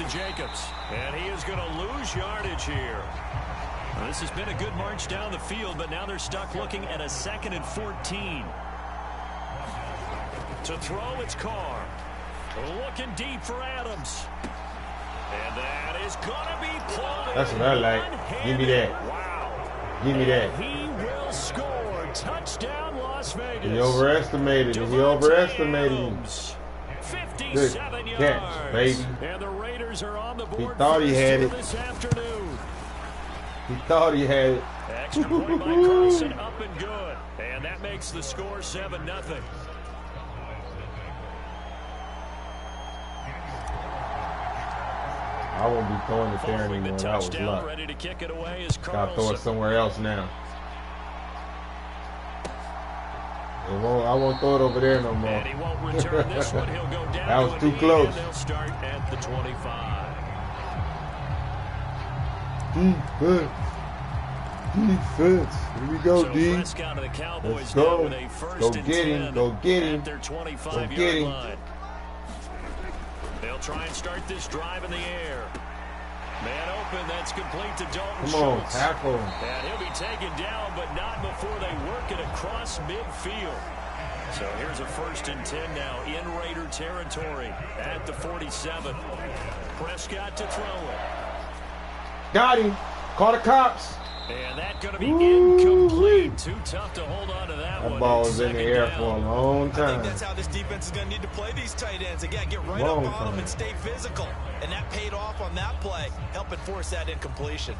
Jacobs. And he is going to lose yardage here. Well, this has been a good march down the field, but now they're stuck looking at a 2nd and 14. To throw, it's Carr. Looking deep for Adams. And that is going to be pulled. That's what I like. Give me that. Wow. Give me that. He will score. Touchdown, Las Vegas. He overestimated it. He overestimated him. 57 Good catch, yards. baby. And the Raiders are on the board. He thought he had it. This afternoon. He thought he had it. Extra point by Carlson, up and good. And that makes the score 7-0. I won't be throwing it there anymore. That was luck. Ready to kick it away is Gotta throw it somewhere else now. I won't throw it over there no more. And he won't return this one. He'll go down. That was too close. They'll start at the 25. Defense. Defense. Here we go, So D. Let's go. Go get him. Go get him. Their 25-yard get him. line. They'll try and start this drive in the air. Man open, that's complete to Dalton Schultz. Come on, tackle him. And he'll be taken down, but not before they work it across midfield. So here's a 1st and 10 now in Raider territory at the 47. Prescott to throw it. Got him. Call the cops. And that's going to be incomplete. Too tough to hold on to that one. That ball was in the air for a long time. I think that's how this defense is going to need to play these tight ends. Again, get right up on them and stay physical. And that paid off on that play, helping force that incompletion.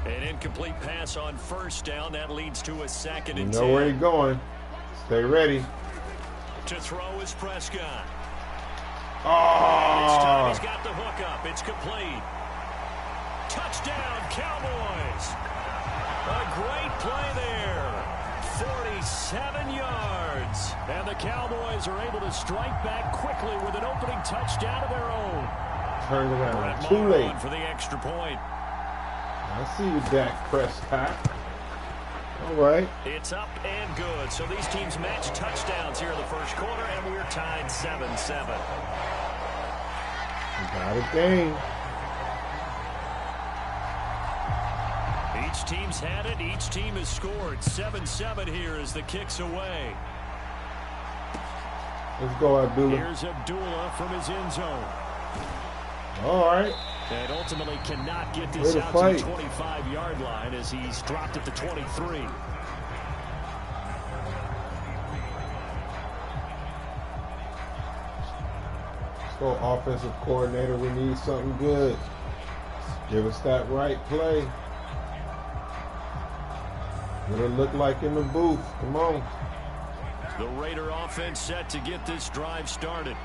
An incomplete pass on 1st down. That leads to a 2nd and 10. You know where he's going. Stay ready. To throw is Prescott. Oh! This time he's got the hook up. It's complete. Touchdown, Cowboys. A great play there. 47 yards. And the Cowboys are able to strike back quickly with an opening touchdown of their own. Turn around. Too late. For the extra point. I see you, Dak Prescott. All right. It's up and good. So these teams match touchdowns here in the 1st quarter, and we're tied 7-7. Got a game. Each team's had it. Each team has scored. 7-7 here as the kick's away. Let's go, Abdullah. Here's Abdullah from his end zone. All right. And ultimately cannot get this out to the 25-yard line as he's dropped at the 23. Let's go, offensive coordinator. We need something good. Give us that right play. What it look like in the booth. Come on. The Raider offense set to get this drive started.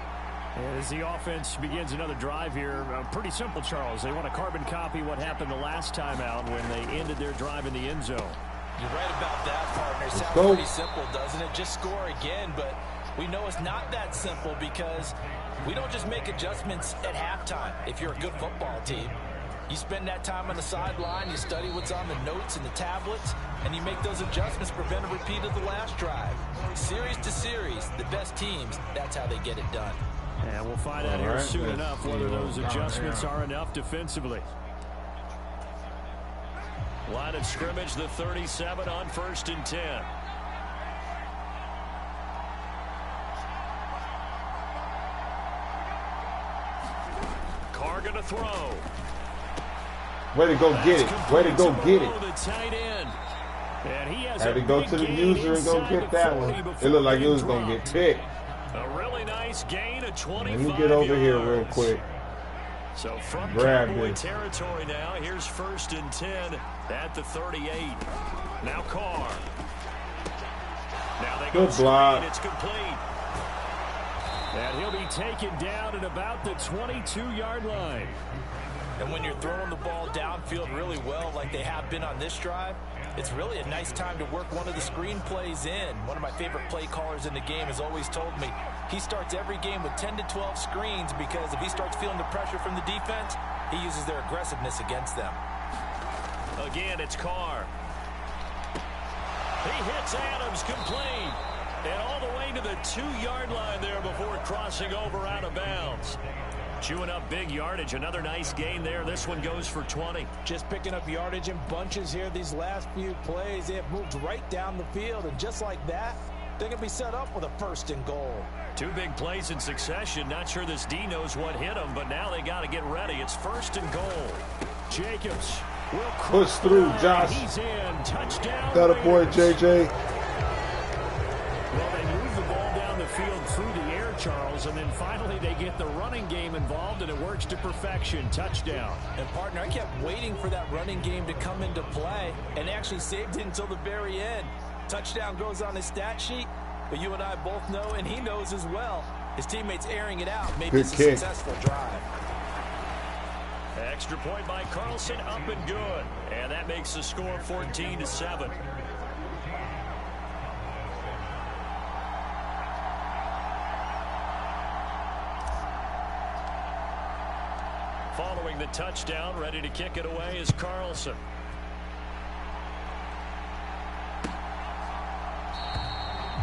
And as the offense begins another drive here, pretty simple, Charles. They want to carbon copy what happened the last time out when they ended their drive in the end zone. You're right about that, partner. Sounds pretty simple, doesn't it? Just score again, but we know it's not that simple because we don't just make adjustments at halftime if you're a good football team. You spend that time on the sideline, you study what's on the notes and the tablets, and you make those adjustments to prevent a repeat of the last drive. Series to series, the best teams, that's how they get it done. And we'll find out here soon enough whether those adjustments are enough defensively. Line of scrimmage, the 37 on 1st and 10. Carr going to throw. Way to go get it. Way to go get it. The tight end. And he has had to go to the user and go get that one. It looked like it was going to get picked. A really nice gain of 25 Let me get over here real quick. So from Cowboy territory now, here's 1st and 10 at the 38. Now Carr. Now they go good block. It's complete. And he'll be taken down at about the 22-yard line. And when you're throwing the ball downfield really well like they have been on this drive, it's really a nice time to work one of the screen plays in. One of my favorite play callers in the game has always told me he starts every game with 10 to 12 screens because if he starts feeling the pressure from the defense, he uses their aggressiveness against them. Again, it's Carr. He hits Adams complete. And all the way to the 2-yard line there before crossing over out of bounds. Chewing up big yardage. Another nice gain there. This one goes for 20. Just picking up yardage in bunches here these last few plays. They have moved right down the field, and just like that, they're going to be set up with a 1st and goal. 2 big plays in succession. Not sure this D knows what hit him, but now they got to get ready. It's 1st and goal. Jacobs will push through, Josh. He's in. Touchdown. Got a point, JJ. Well, they move the ball down the field through the air, Charles, and then finally they get the running game involved, and it works to perfection. Touchdown. And, partner, I kept waiting for that running game to come into play and actually saved it until the very end. Touchdown goes on his stat sheet, but you and I both know, and he knows as well, his teammates airing it out made this a successful drive. Extra point by Carlson, up and good. And that makes the score 14-7. Following the touchdown, ready to kick it away is Carlson.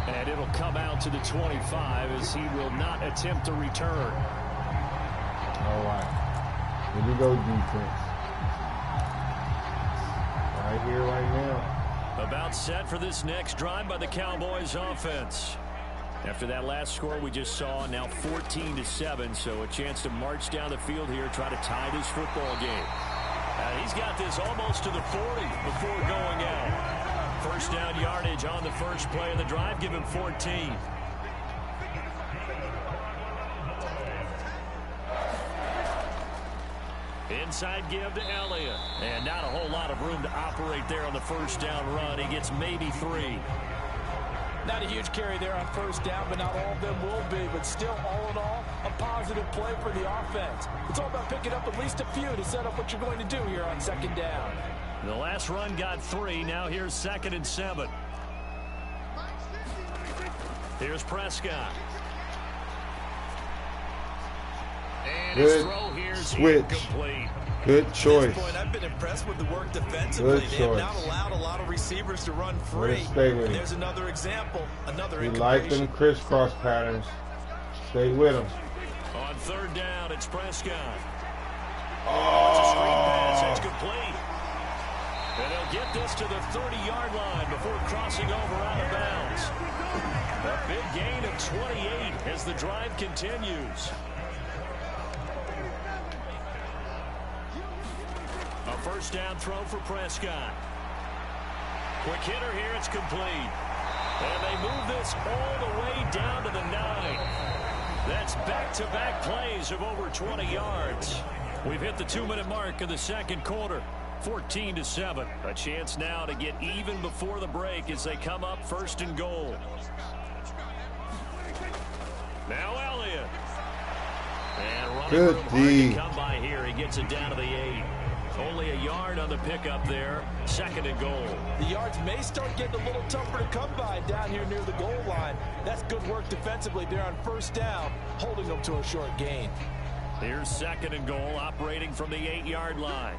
And it'll come out to the 25 as he will not attempt to return. All right. Here we go, defense. Right here, right now. About set for this next drive by the Cowboys offense. After that last score we just saw, now 14-7, so a chance to march down the field here, try to tie this football game. He's got this almost to the 40 before going out. 1st down yardage on the first play of the drive, give him 14. Inside give to Elliott. And not a whole lot of room to operate there on the 1st down run. He gets maybe 3. Not a huge carry there on 1st down, but not all of them will be. But still, all in all, a positive play for the offense. It's all about picking up at least a few to set up what you're going to do here on 2nd down. The last run got 3. Now here's 2nd and 7. Here's Prescott. And his throw here's incomplete. Good choice. At this point, I've been impressed with the work defensively. They have not allowed a lot of receivers to run free. And there's another example. Another you like them crisscross patterns. Stay with them. On 3rd down, it's Prescott. Oh, it's a screen pass. It's complete. And they'll get this to the 30-yard line before crossing over out of bounds. A big gain of 28 as the drive continues. A 1st down throw for Prescott. Quick hitter here, it's complete. And they move this all the way down to the 9. That's back-to-back plays of over 20 yards. We've hit the 2-minute mark of the 2nd quarter. 14-7. A chance now to get even before the break as they come up 1st and goal. Now Elliott. And running room hard to come by here. He gets it down to the 8. Only a yard on the pickup there. 2nd and goal. The yards may start getting a little tougher to come by down here near the goal line. That's good work defensively there on 1st down, holding them to a short gain. Here's 2nd and goal, operating from the 8-yard line.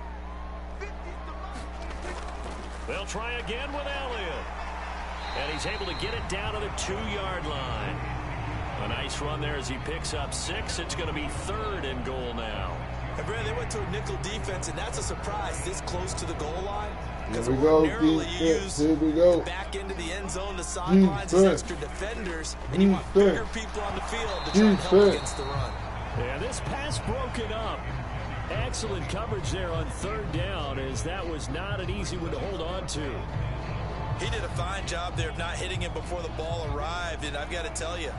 They'll try again with Elliott. And he's able to get it down to the 2-yard line. A nice run there as he picks up 6. It's going to be 3rd and goal now. And Brad, they went to a nickel defense, and that's a surprise this close to the goal line. Here we go, defense. Here we go. Back into the end zone, the sidelines, as extra defenders, and you want bigger people on the field to try and help against the run. Yeah, this pass broken up. Excellent coverage there on 3rd down, as that was not an easy one to hold on to. He did a fine job there of not hitting him before the ball arrived, and I've got to tell you,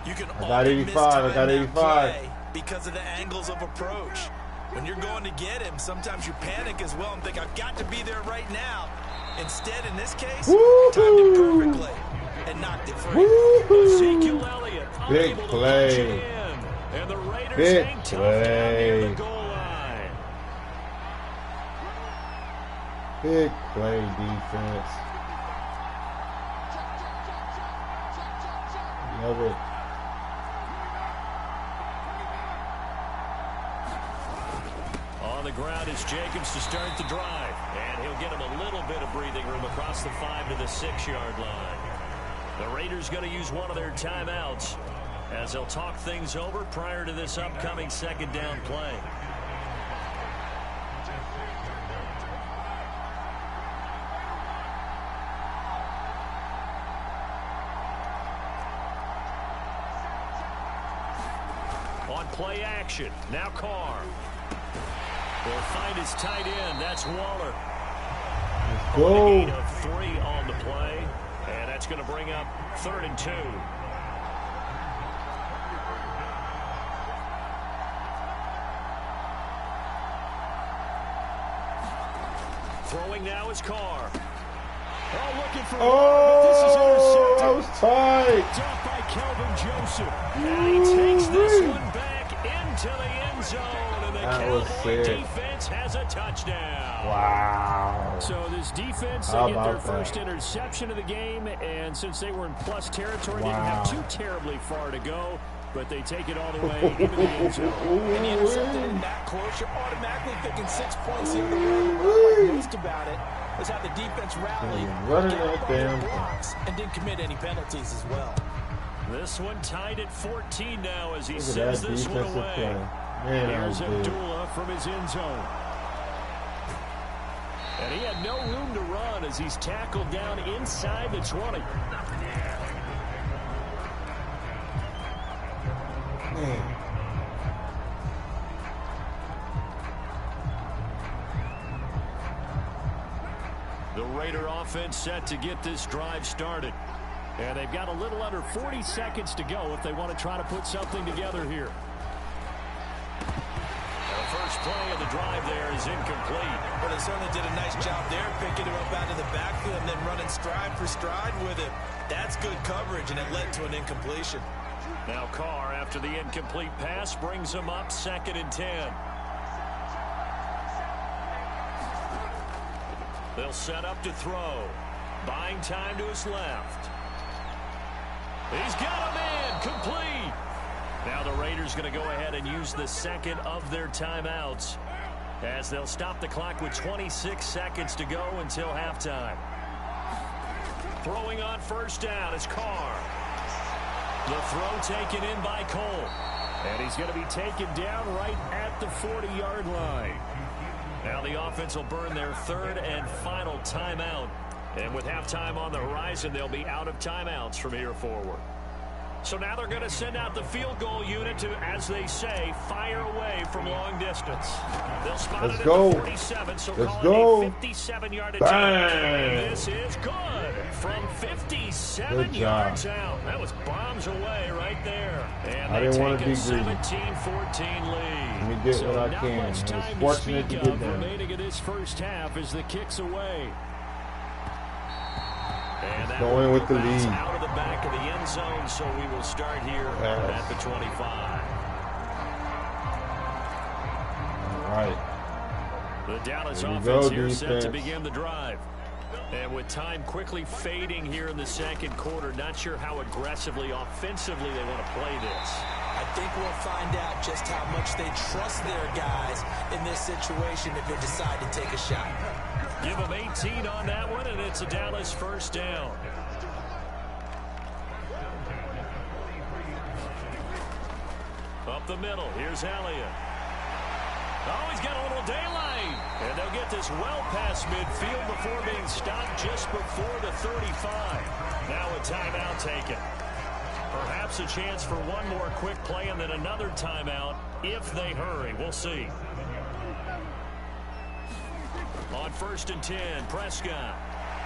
you can often mistime that play because of the angles of approach. When you're going to get him, sometimes you panic as well and think, I've got to be there right now. Instead, in this case, timed it perfectly and knocked it free. Ezekiel Elliott big play. And the Raiders big hang tough down near the goal line. Big play defense. Love it. On the ground is Jacobs to start the drive. And he'll get him a little bit of breathing room across the 5 to the 6-yard line. The Raiders going to use one of their timeouts as they'll talk things over prior to this upcoming second down play. On play action, now Carr. Will find his tight end. That's Waller. Let's go. A gain of 3 on the play, and that's going to bring up 3rd and 2. Throwing now is Carr. Oh, looking for Oh, that was tight. Dropped by Kelvin Joseph. And he takes this one back into the end zone. And the Cowboy defense has a touchdown. Wow. So this defense, they get their first interception of the game. And since they were in plus territory, didn't have too terribly far to go. But they take it all the way into the end zone. And you intercepted it that close, you're automatically thinking 6 points the other way. What I like most about it is how the defense rallied, running that damn blocks, and didn't commit any penalties as well. This one tied at 14 now as he sends this one away. Man, here's Abdullah from his end zone. And he had no room to run as he's tackled down inside the 20. Man. The Raider offense set to get this drive started. And they've got a little under 40 seconds to go if they want to try to put something together here. The first play of the drive there is incomplete. But they certainly did a nice job there, picking him up out of the backfield and then running stride for stride with him. That's good coverage, and it led to an incompletion. Now Carr, after the incomplete pass, brings him up 2nd and 10. They'll set up to throw. Buying time to his left. He's got him in. Complete. Now the Raiders going to go ahead and use the second of their timeouts as they'll stop the clock with 26 seconds to go until halftime. Throwing on first down is Carr. The throw taken in by Cole. And he's going to be taken down right at the 40-yard line. Now the offense will burn their 3rd and final timeout. And with halftime on the horizon, they'll be out of timeouts from here forward. So now they're going to send out the field goal unit to, as they say, fire away from long distance. They'll spot it at the 47, so call it a 57-yard attempt. And this is good from 57 yards out. That was bombs away right there. And they take a 17-14 lead. Let me get what I can. Much time to speak of remaining in this first half as the kick's away. And that going with the lead. Out of the back of the end zone, so we will start here at the 25. All right. The Dallas offense here set to begin the drive. And with time quickly fading here in the second quarter, not sure how aggressively, offensively they want to play this. I think we'll find out just how much they trust their guys in this situation if they decide to take a shot. Give them 18 on that one, and it's a Dallas first down. Up the middle, here's Elliott. Oh, he's got a little daylight. And they'll get this well past midfield before being stopped just before the 35. Now a timeout taken. Perhaps a chance for one more quick play and then another timeout if they hurry. We'll see. On 1st and 10, Prescott.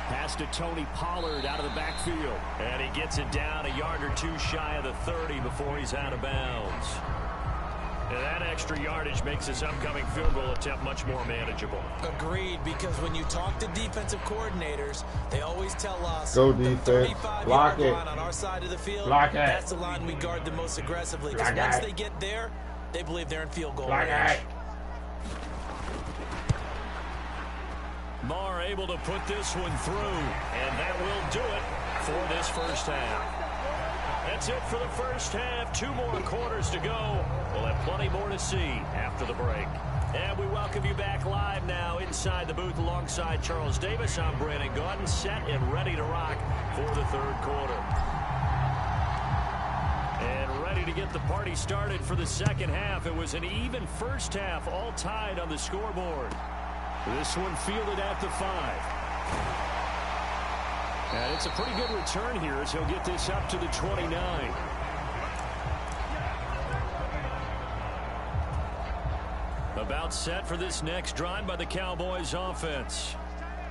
Pass to Tony Pollard out of the backfield. And he gets it down a yard or two shy of the 30 before he's out of bounds. And that extra yardage makes this upcoming field goal attempt much more manageable. Agreed, because when you talk to defensive coordinators, they always tell us go the defense, 35-yard line on our side of the field, block it. That's the line we guard the most aggressively. Because once they get there, they believe they're in field goal range. Marr able to put this one through, and that will do it for this first half. That's it for the first half. 2 more quarters to go. We'll have plenty more to see after the break. And we welcome you back live now inside the booth alongside Charles Davis. I'm Brandon Gaudin, set and ready to rock for the third quarter. And ready get the party started for the second half. It was an even first half, all tied on the scoreboard. This one fielded at the 5. And it's a pretty good return here as he'll get this up to the 29. About set for this next drive by the Cowboys offense.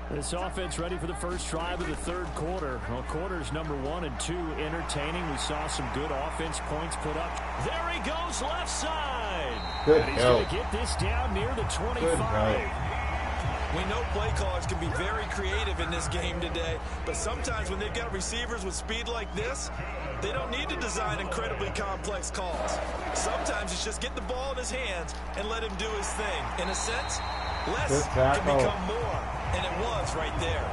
This offense ready for the first drive of the third quarter. Well, quarters number 1 and 2 entertaining. We saw some good offense points put up. There he goes left side. Good and he's going to get this down near the 25. We know play callers can be very creative in this game today, but sometimes when they've got receivers with speed like this, they don't need to design incredibly complex calls. Sometimes it's just get the ball in his hands and let him do his thing. In a sense, less can become more, and it was right there.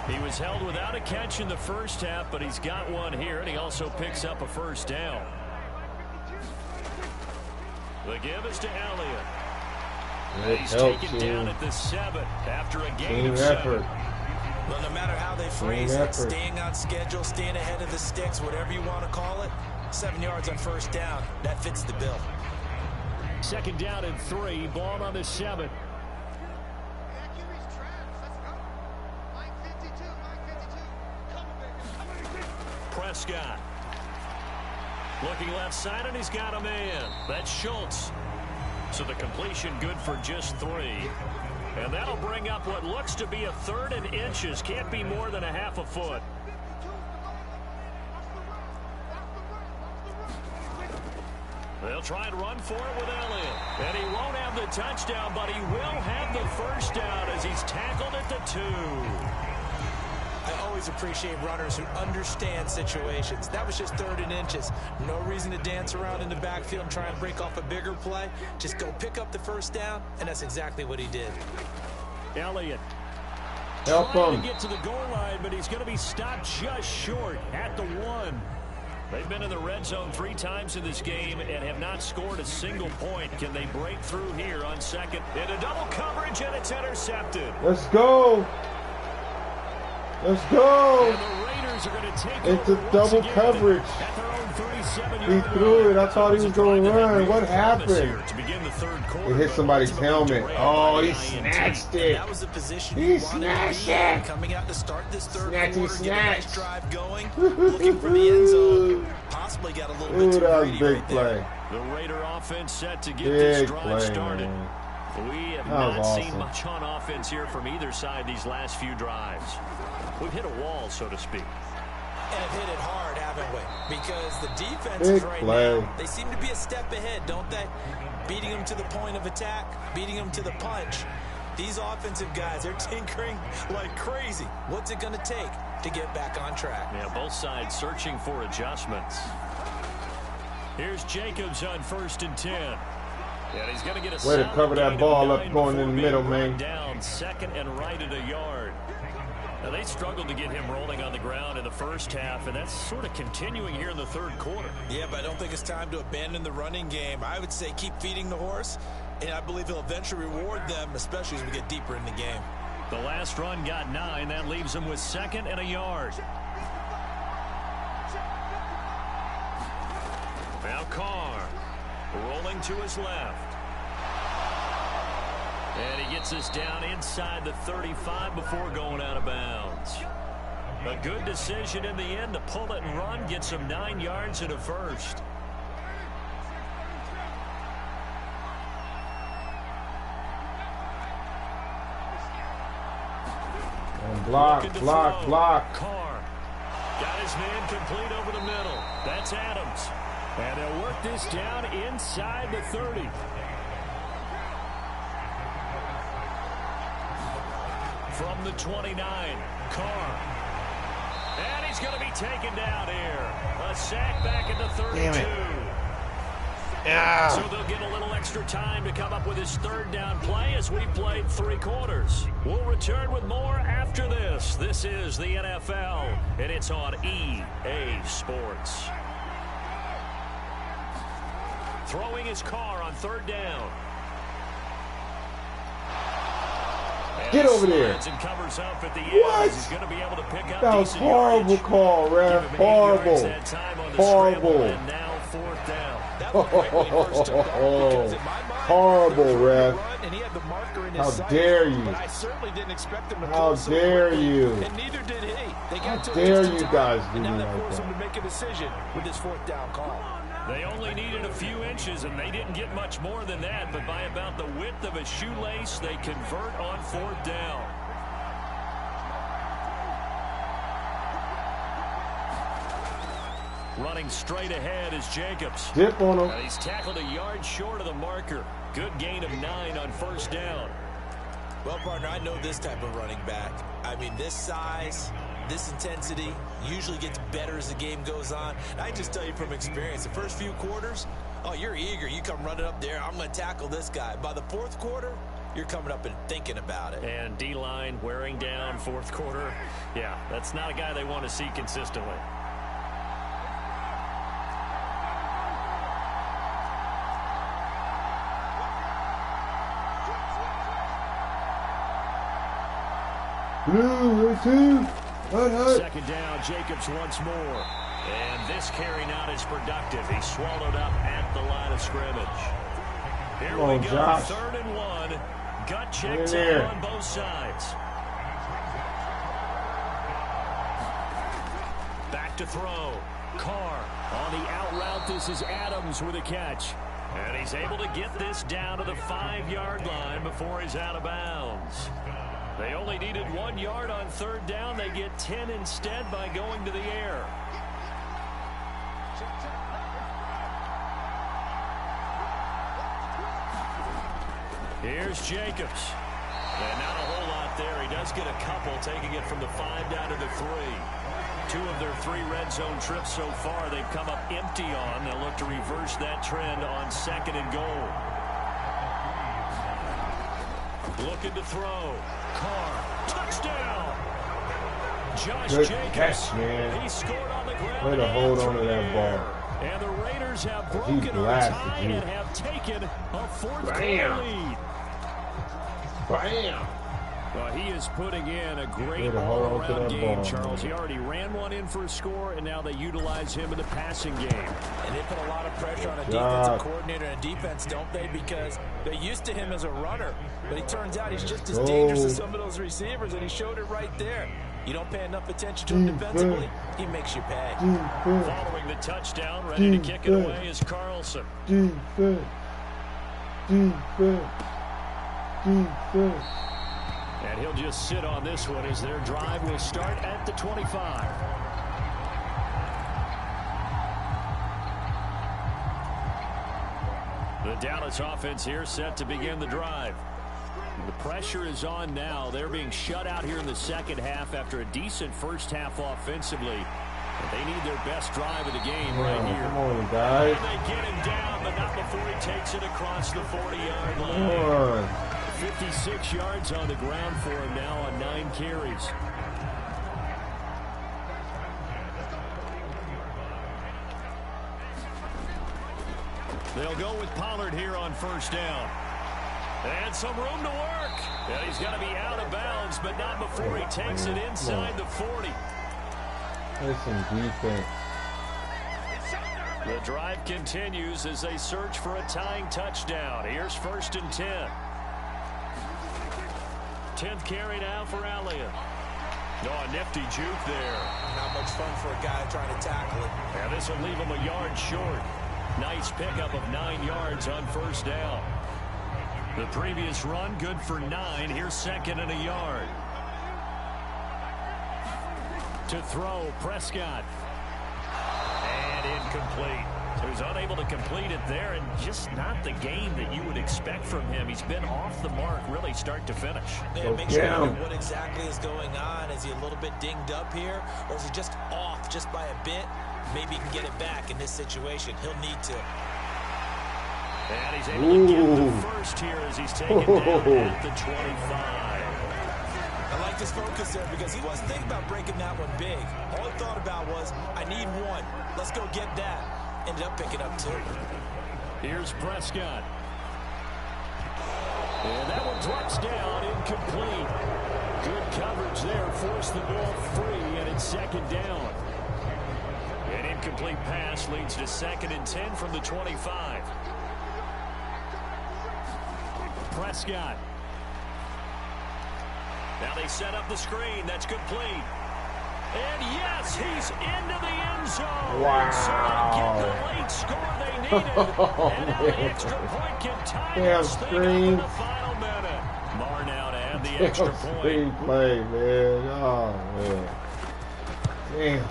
He was held without a catch in the first half, but he's got one here, and he also picks up a first down. The give is to Elliott. He's taken down at the 7 after a gain of 7. Well, no matter how they phrase it, staying on schedule, staying ahead of the sticks, whatever you want to call it, 7 yards on first down, that fits the bill. Second down and 3, ball on the 7. Prescott. Looking left side, and he's got a man. That's Schultz. So the completion good for just 3. And that'll bring up what looks to be a 3rd and inches. Can't be more than a half a foot. They'll try and run for it with Elliott. And he won't have the touchdown, but he will have the first down as he's tackled at the 2. I always appreciate runners who understand situations. That was just 3rd and inches. No reason to dance around in the backfield and try and break off a bigger play. Just go pick up the first down, and that's exactly what he did. Elliott help trying him to get to the goal line, but he's going to be stopped just short at the 1. They've been in the red zone 3 times in this game and have not scored a single point. Can they break through here on second? Into double coverage, and it's intercepted. Let's go. Let's go. And the Raiders are going to take into double coverage. He threw it. I thought he was going to run. What happened? It hit somebody's helmet. Oh, he snatched it. That was the position he snatched it. Coming out to start this third Snatchy quarter, snatch. Get a nice drive going, looking for the end zone. Possibly got a little bit too greedy right there. The Raider offense set to get this drive started. Man. We have not seen much on offense here from either side these last few drives. We've hit a wall, so to speak. And have hit it hard, haven't we? Because the defenses right now, they seem to be a step ahead, don't they? Beating them to the point of attack, beating them to the punch. These offensive guys, they're tinkering like crazy. What's it going to take to get back on track? Yeah, both sides searching for adjustments. Here's Jacobs on 1st and 10. And he's going to get a way to cover that ball up going in the middle, man. Down 2nd and right at a yard. Now, they struggled to get him rolling on the ground in the first half, and that's sort of continuing here in the third quarter. Yeah, but I don't think it's time to abandon the running game. I would say keep feeding the horse, and I believe he'll eventually reward them, especially as we get deeper in the game. The last run got 9. That leaves him with 2nd and a yard. Now Carr rolling to his left. And he gets us down inside the 35 before going out of bounds. A good decision in the end to pull it and run, get some 9 yards and a first. And block. Carr got his man complete over the middle. That's Adams. And they'll work this down inside the 30. From the 29, Carr. And he's going to be taken down here. A sack back at the 32. Damn it. Yeah. So they'll get a little extra time to come up with his 3rd down play as we played 3 quarters. We'll return with more after this. This is the NFL, and it's on EA Sports. Throwing his Carr on 3rd down. Get over there. And covers up at the end. What? He's going to be able to pick up that was horrible call, ref. Horrible. And now 4th That was great when he first took off because in my mind, horrible, ref. And he had the marker in his How sight, dare you? But I certainly didn't expect him to How close so dare quickly, you? And neither did he. They got How to dare just in you time, guys do and now me that like forced that? him to make a decision with his 4th down call. They only needed a few inches, and they didn't get much more than that. But by about the width of a shoelace, they convert on 4th down. Running straight ahead is Jacobs. Dip on him. He's tackled a yard short of the marker. Good gain of 9 on 1st down. Well, partner, I know this type of running back. I mean, this size, this intensity usually gets better as the game goes on. And I just tell you from experience, the first few quarters, oh, you're eager. You come running up there, I'm going to tackle this guy. By the 4th quarter, you're coming up and thinking about it. And D-line wearing down 4th quarter. Yeah, that's not a guy they want to see consistently. Blue, 2. Hut. 2nd down, Jacobs once more. And this carry not as productive. He's swallowed up at the line of scrimmage. Here we go, Josh. 3rd and 1. Gut check there. on both sides. Back to throw. Carr on the out route. This is Adams with a catch. And he's able to get this down to the 5-yard line before he's out of bounds. They only needed 1 yard on 3rd down. They get 10 instead by going to the air. Here's Jacobs. And not a whole lot there. He does get a couple, taking it from the 5 down to the 3. 2 of their 3 red zone trips so far they've come up empty on. They'll look to reverse that trend on 2nd and goal. Looking to throw. Carr. Touchdown. Josh Good Jacobs. catch, man. He scored on the ground. Way to hold on to through that the ball. air. And the Raiders have He broken a blasted tie you. and have taken a 4th quarter Bam. lead. Bam. Well, he is putting in a great Way to hold on to all-around that game, ball, Charles. man. He already ran one in for a score, and now they utilize him in the passing game. And they put a lot of pressure on a defensive coordinator and defense, don't they? Because they're used to him as a runner. But it turns out he's just as dangerous as some of those receivers, and he showed it right there. You don't pay enough attention to him defensively, he makes you pay. Following the touchdown, ready to kick it away is Carlson. Defense. And he'll just sit on this one as their drive will start at the 25. The Dallas offense here set to begin the drive. The pressure is on now. They're being shut out here in the 2nd half after a decent 1st half offensively. And they need their best drive of the game right here. Come on, guys. And they get him down, but not before he takes it across the 40-yard line. Come on. 56 yards on the ground for him now on 9 carries. They'll go with Pollard here on 1st down. And some room to work. And he's got to be out of bounds, but not before he takes it inside the 40. There's some defense. The drive continues as they search for a tying touchdown. Here's 1st and 10. 10th carry now for Elliott. Oh, a nifty juke there. Not much fun for a guy trying to tackle it. And this will leave him a yard short. Nice pickup of 9 yards on 1st down. The previous run good for 9. Here's 2nd and a yard. To throw, Prescott. And incomplete. So he's unable to complete it there, and just not the game that you would expect from him. He's been off the mark really start to finish. Yeah, make sure you know what exactly is going on. Is he a little bit dinged up here, or is he just off just by a bit? Maybe he can get it back in this situation. He'll need to. And he's able to get the first here as he's taken down at the 25. I like his focus there because he wasn't thinking about breaking that one big. All he thought about was, I need 1. Let's go get that. Ended up picking up 2. Here's Prescott. And that one drops down, incomplete. Good coverage there, forced the ball free, and it's 2nd down. And in incomplete pass leads to 2nd and 10 from the 25. Prescott. Now they set up the screen. That's complete. And yes, he's into the end zone. Wow. So they get the late score they needed. And now the extra point can tie this thing up in the final minute. Marr now to add the extra point. Play, man. Oh, man. Damn.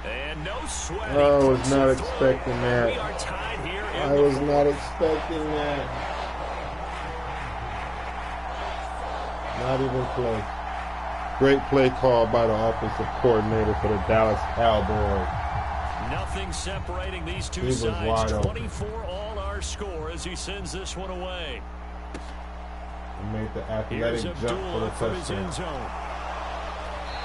And no sweat. I was not expecting that. We are tied here. I was not expecting that. Not even close. Great play call by the offensive coordinator for the Dallas Cowboys. Nothing separating these two sides. 24 all our score as he sends this one away. He made the athletic jump for the touchdown.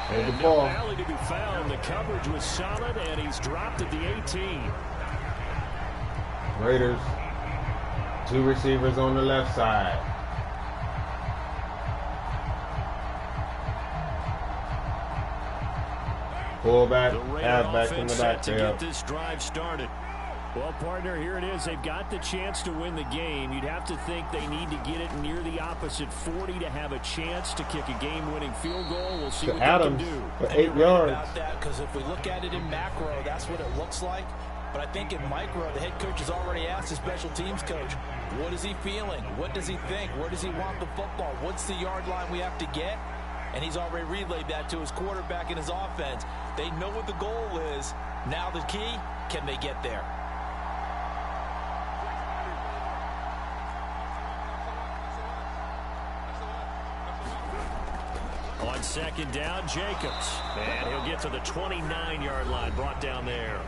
And the ball. No alley to be found. The coverage was solid, and he's dropped at the 18. Raiders, 2 receivers on the left side. Fullback, halfback in the back to get this drive started. Well, partner, here it is. They've got the chance to win the game. You'd have to think they need to get it near the opposite 40 to have a chance to kick a game-winning field goal. We'll see what Adams they can do. For 8 yards. About that, because if we look at it in macro, that's what it looks like. But I think in micro, the head coach has already asked the special teams coach, what is he feeling? What does he think? Where does he want the football? What's the yard line we have to get? And he's already relayed that to his quarterback and his offense. They know what the goal is. Now the key, can they get there? On 2nd down, Jacobs. And he'll get to the 29-yard line, brought down there.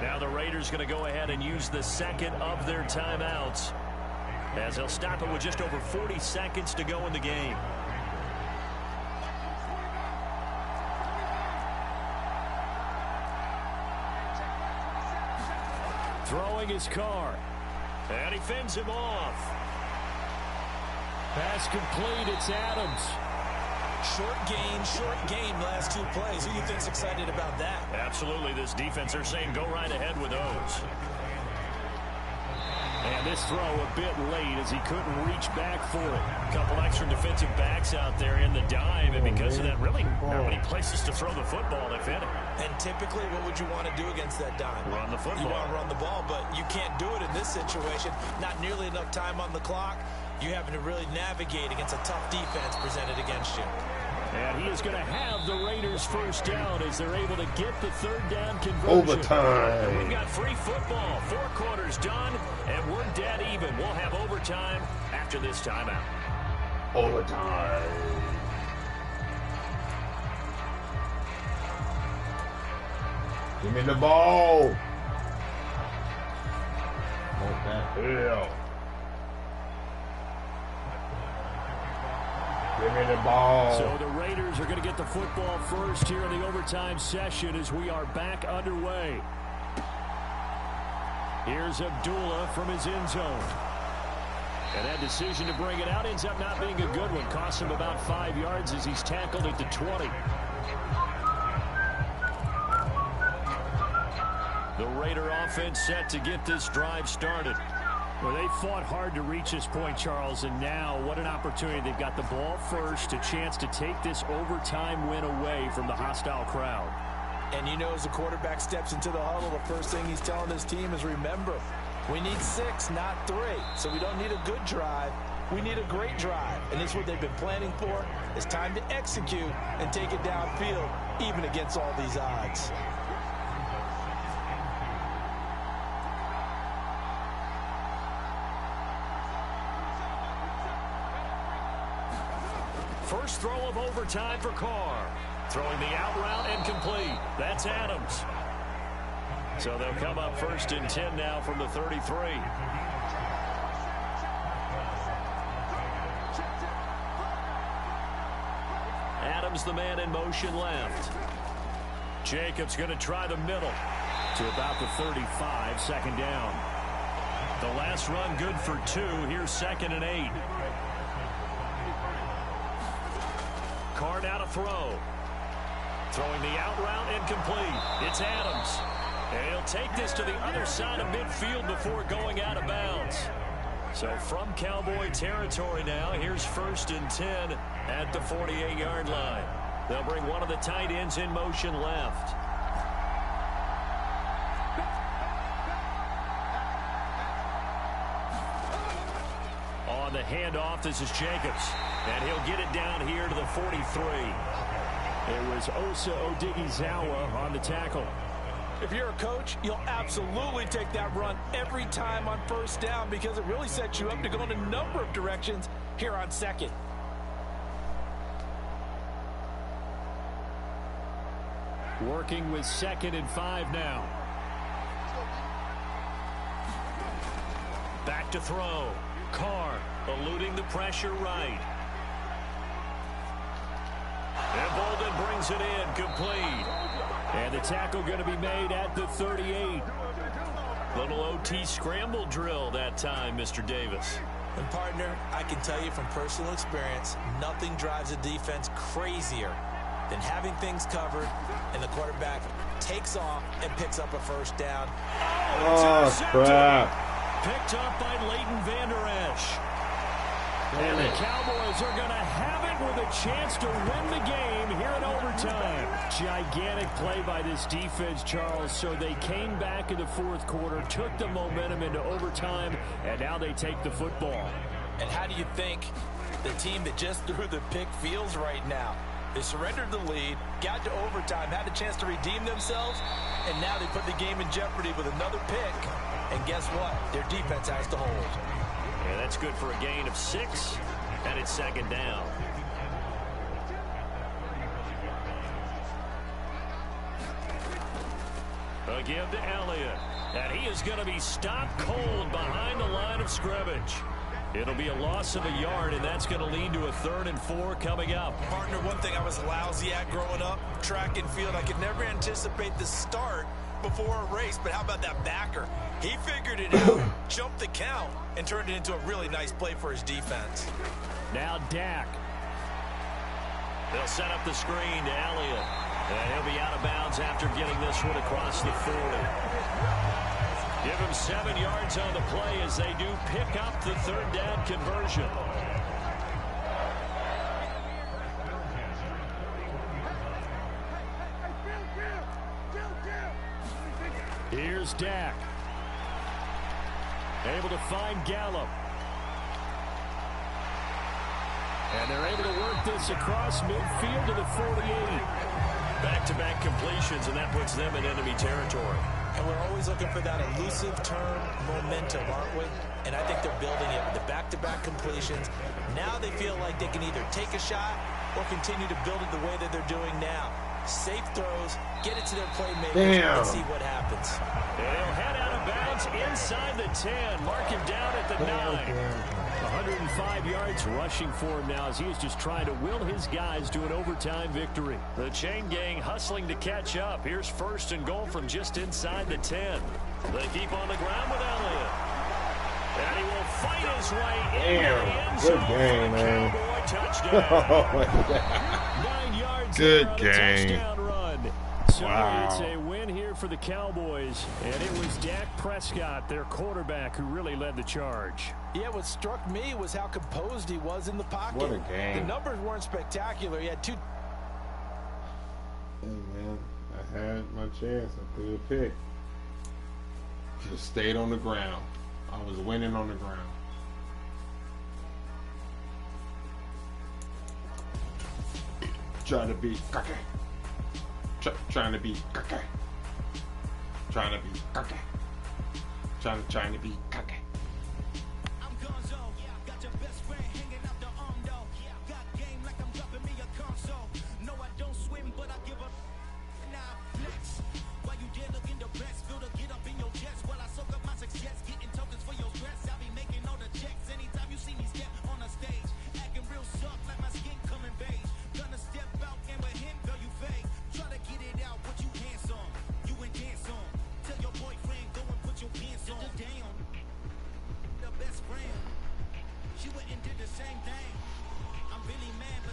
Now the Raiders going to go ahead and use the 2nd of their timeouts, as they'll stop it with just over 40 seconds to go in the game. Throwing his car. And he fends him off. Pass complete. It's Adams. Short game, last 2 plays. Who do you think's excited about that? Absolutely. This defense, they're saying go right ahead with those. And this throw a bit late as he couldn't reach back for it. A couple extra defensive backs out there in the dime, and because of that, really not many places to throw the football, if any. And typically, what would you want to do against that dime? Run the football. You want to run the ball, but you can't do it in this situation. Not nearly enough time on the clock. You having to really navigate against a tough defense presented against you. And he is going to have the Raiders first down as they're able to get the 3rd down conversion. Overtime. And we've got free football. 4 quarters done, and we're dead even. We'll have overtime after this timeout. Overtime. Give me the ball. What the hell? Give me the ball. So the Raiders are going to get the football first here in the overtime session as we are back underway. Here's Abdullah from his end zone. And that decision to bring it out ends up not being a good one. Costs him about 5 yards as he's tackled at the 20. The Raider offense set to get this drive started. Well, they fought hard to reach this point, Charles, and now what an opportunity. They've got the ball first, a chance to take this overtime win away from the hostile crowd. And you know, as the quarterback steps into the huddle, the first thing he's telling his team is, remember, we need 6, not 3. So we don't need a good drive. We need a great drive. And this is what they've been planning for. It's time to execute and take it downfield, even against all these odds. First throw of overtime for Carr. Throwing the out route and complete. That's Adams. So they'll come up 1st and 10 now from the 33. Adams, the man in motion left. Jacobs going to try the middle to about the 35, 2nd down. The last run good for 2. Here's 2nd and 8. Carr now to throw. Throwing the out route incomplete. It's Adams. And he'll take this to the other side of midfield before going out of bounds. So from Cowboy territory now, here's 1st and 10 at the 48-yard line. They'll bring one of the tight ends in motion left. On the handoff, this is Jacobs. And he'll get it down here to the 43. It was Osa Odighizuwa on the tackle. If you're a coach, you'll absolutely take that run every time on 1st down because it really sets you up to go in a number of directions here on 2nd. Working with 2nd and 5 now. Back to throw. Carr eluding the pressure right. And Bolden brings it in, complete. And the tackle going to be made at the 38. Little OT scramble drill that time, Mr. Davis. And partner, I can tell you from personal experience, nothing drives a defense crazier than having things covered and the quarterback takes off and picks up a 1st down. Oh, crap. Picked up by Leighton Vander Esch. And the Cowboys are going to have it with a chance to win the game here in overtime. Gigantic play by this defense, Charles. So they came back in the 4th quarter, took the momentum into overtime, and now they take the football. And how do you think the team that just threw the pick feels right now? They surrendered the lead, got to overtime, had a chance to redeem themselves, and now they put the game in jeopardy with another pick. And guess what? Their defense has to hold. Yeah, that's good for a gain of 6, and it's 2nd down. A give to Elliott, and he is going to be stopped cold behind the line of scrimmage. It'll be a loss of a yard, and that's going to lead to a 3rd and 4 coming up. Partner, one thing I was lousy at growing up, track and field, I could never anticipate the start before a race, but how about that backer? He figured it out, jumped the count, and turned it into a really nice play for his defense. Now Dak. They'll set up the screen to Elliott. And he'll be out of bounds after getting this one across the 40. Give him 7 yards on the play as they do pick up the 3rd down conversion. Here's Dak. Able to find Gallup. And they're able to work this across midfield to the 48. Back-to-back completions, and that puts them in enemy territory. And we're always looking for that elusive term momentum, aren't we? And I think they're building it with the back-to-back completions. Now they feel like they can either take a shot or continue to build it the way that they're doing now. Safe throws, get it to their playmakers, and see what happens. And he'll head out of bounds inside the 10. Mark him down at the 9. 105 yards rushing for him now as he is just trying to will his guys to an overtime victory. The chain gang hustling to catch up. Here's 1st and goal from just inside the 10. They keep on the ground with Elliott. And he will fight his way in the end zone. Good game, man. Cowboy touchdown. Oh, my God. 9 yards. Good game. Touchdown run. So wow. It's a win here for the Cowboys, and it was Dak Prescott, their quarterback, who really led the charge. Yeah, what struck me was how composed he was in the pocket. What a game. The numbers weren't spectacular. He had 2. Hey, man, I had my chance. I threw a pick. Just stayed on the ground. I was winning on the ground. Trying to be cocky. Trying to be cocky. Trying to be cocky. Trying to be cocky.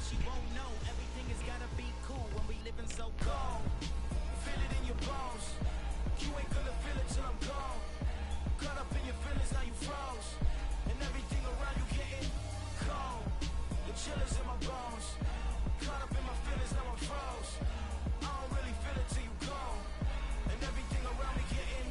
she won't know. Everything has gotta be cool when we living so cold. Feel it in your bones. You ain't gonna feel it till I'm gone. Caught up in your feelings, now you froze. And everything around you getting cold. The chill is in my bones. Caught up in my feelings, now I'm froze. I don't really feel it till you gone. And everything around me getting,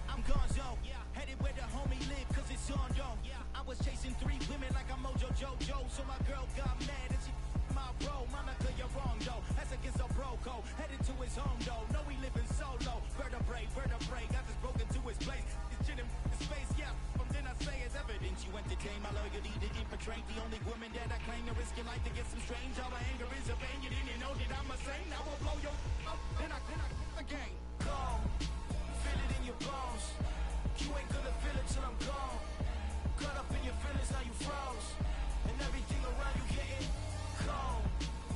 I'm gone, yo. Headed where the homie live, cause it's on, yo. I was chasing 3 women like I'm Mojo Jojo. So my girl got mad and she my bro. Monica, you're wrong, though. That's against a bro code. Headed to his home, though. No, we living solo. Vertebrae. Got this broken to his place. It's chin in his face, yeah. From then I say it's evidence. You entertain my loyalty to infiltrate. The only woman that I claim to risk your life to get some strange. All my anger is a pain. You didn't know that I'm a saint. I will blow your up. Then I again. Gone. Feel it in your bones. You ain't gonna feel it till I'm gone. Caught up in your feelings, now you froze. And everything around you getting cold.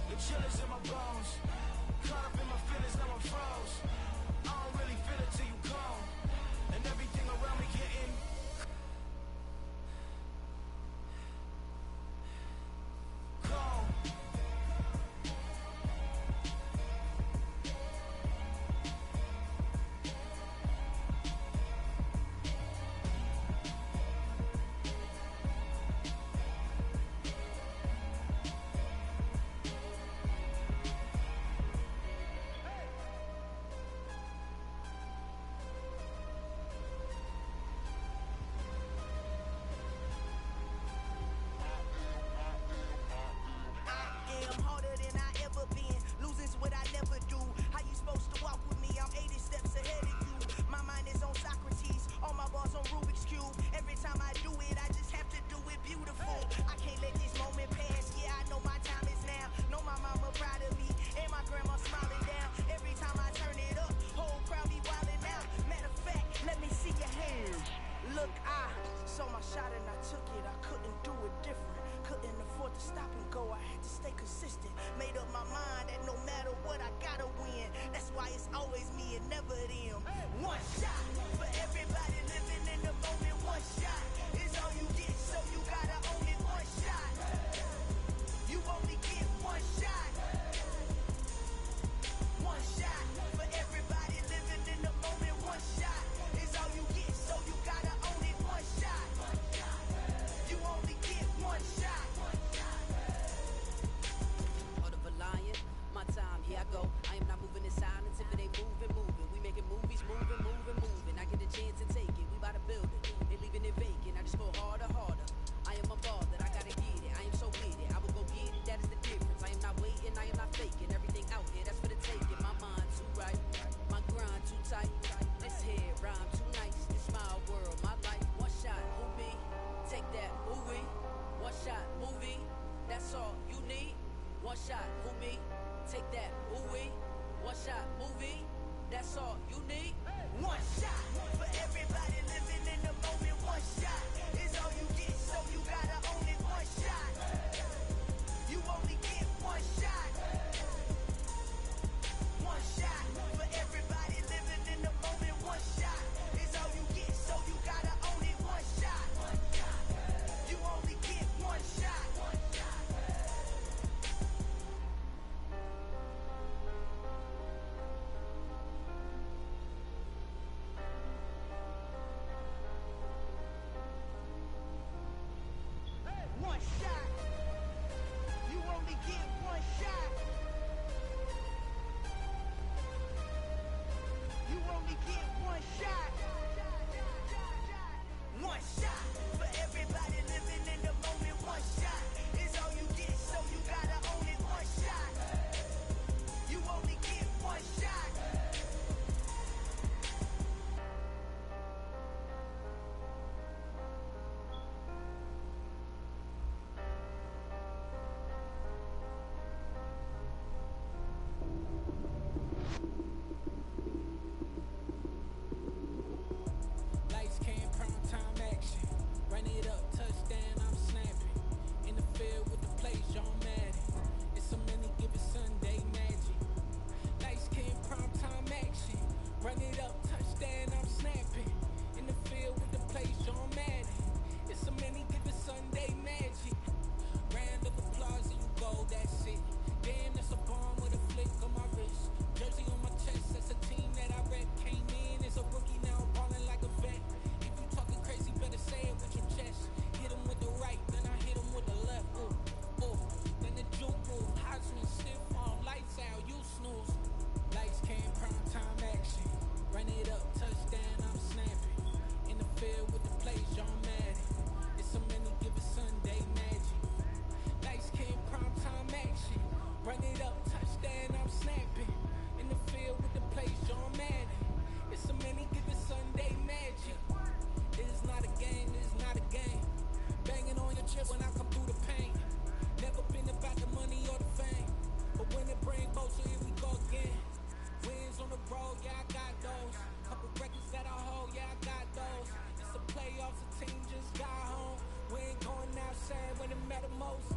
The chill is in my bones. Caught up in my feelings, now I'm froze. I don't really feel it till you gone. And everything around me getting cold. Moving. I get a chance to take it. We bout to build it. They leaving it vacant. when it matter most.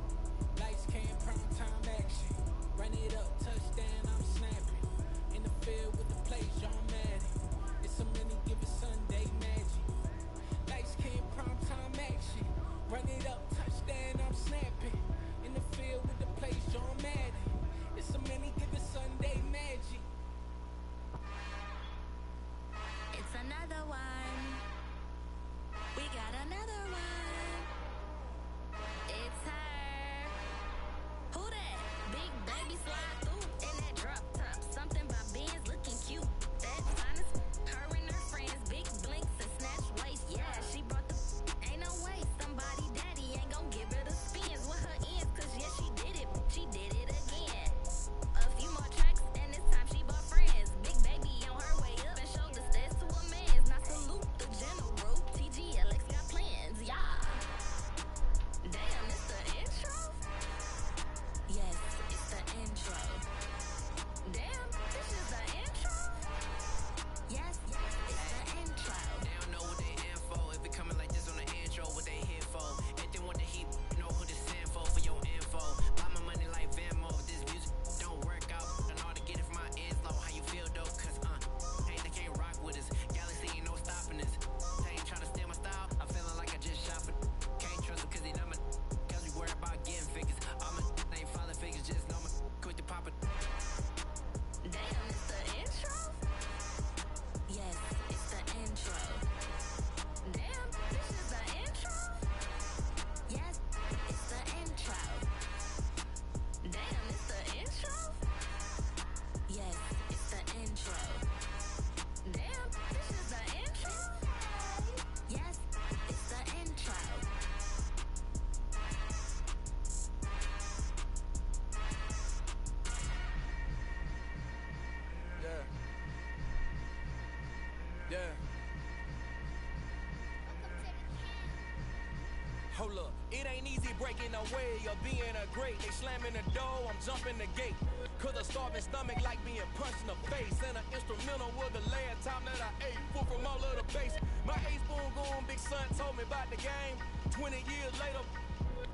Lights can't prime time action. Run it up, touchdown, I'm snapping. In the field with the play, John Madden. It's a many given Sunday magic. Lights can't prime time action. Run it up, touchdown, I'm snapping. In the field with the play, John Madden. It's a many given Sunday magic. It's another one. We got another one. It's her. Who that? Big baby slide through in that drop top. Something by Benz looking cute. That finest. Her and her friends, big blinks and snatch waist. Yeah, she brought the. Ain't no way somebody daddy ain't gon' give her the spins with her ends. Cause yeah, she did it. She did it again. A few more tracks and this time she bought friends. Big baby on her way up and showed the stairs to a man's. Now salute the general. TGLX got plans, yeah. Damn, it's the intro? Yes, it's the intro. Damn, this is the intro? Yes, it's the intro. They don't know what they in for. If it coming like this on the intro, what they here for? If they want the heat, know who to send for your info. Buy my money like Venmo. This music don't work out. I know how to get it from my ends low. How you feel though? Cause hey, they can't rock with us. Galaxy ain't no stopping us. They ain't trying to steal my style. I'm feeling like I just shot for. Can't trust them cause they not my. Cause we worry about getting figures. All my ain't falling figures. Just know my quick to pop it. Damn, it's the intro? Yes, it's the intro. Damn, this is the intro? Yes, it's the intro. Damn, it's the intro? Yes, it's the intro. Damn, this is the intro? Yes, it's the intro. Yeah. Yeah. Hold up, it ain't easy breaking away or being a great. They slamming the door, I'm jumping the gate. Cause a starving stomach like being punched in the face. And an instrumental was the last time that I ate. Full from all of the bass. My A-spoon goon, big son told me about the game. 20 years later,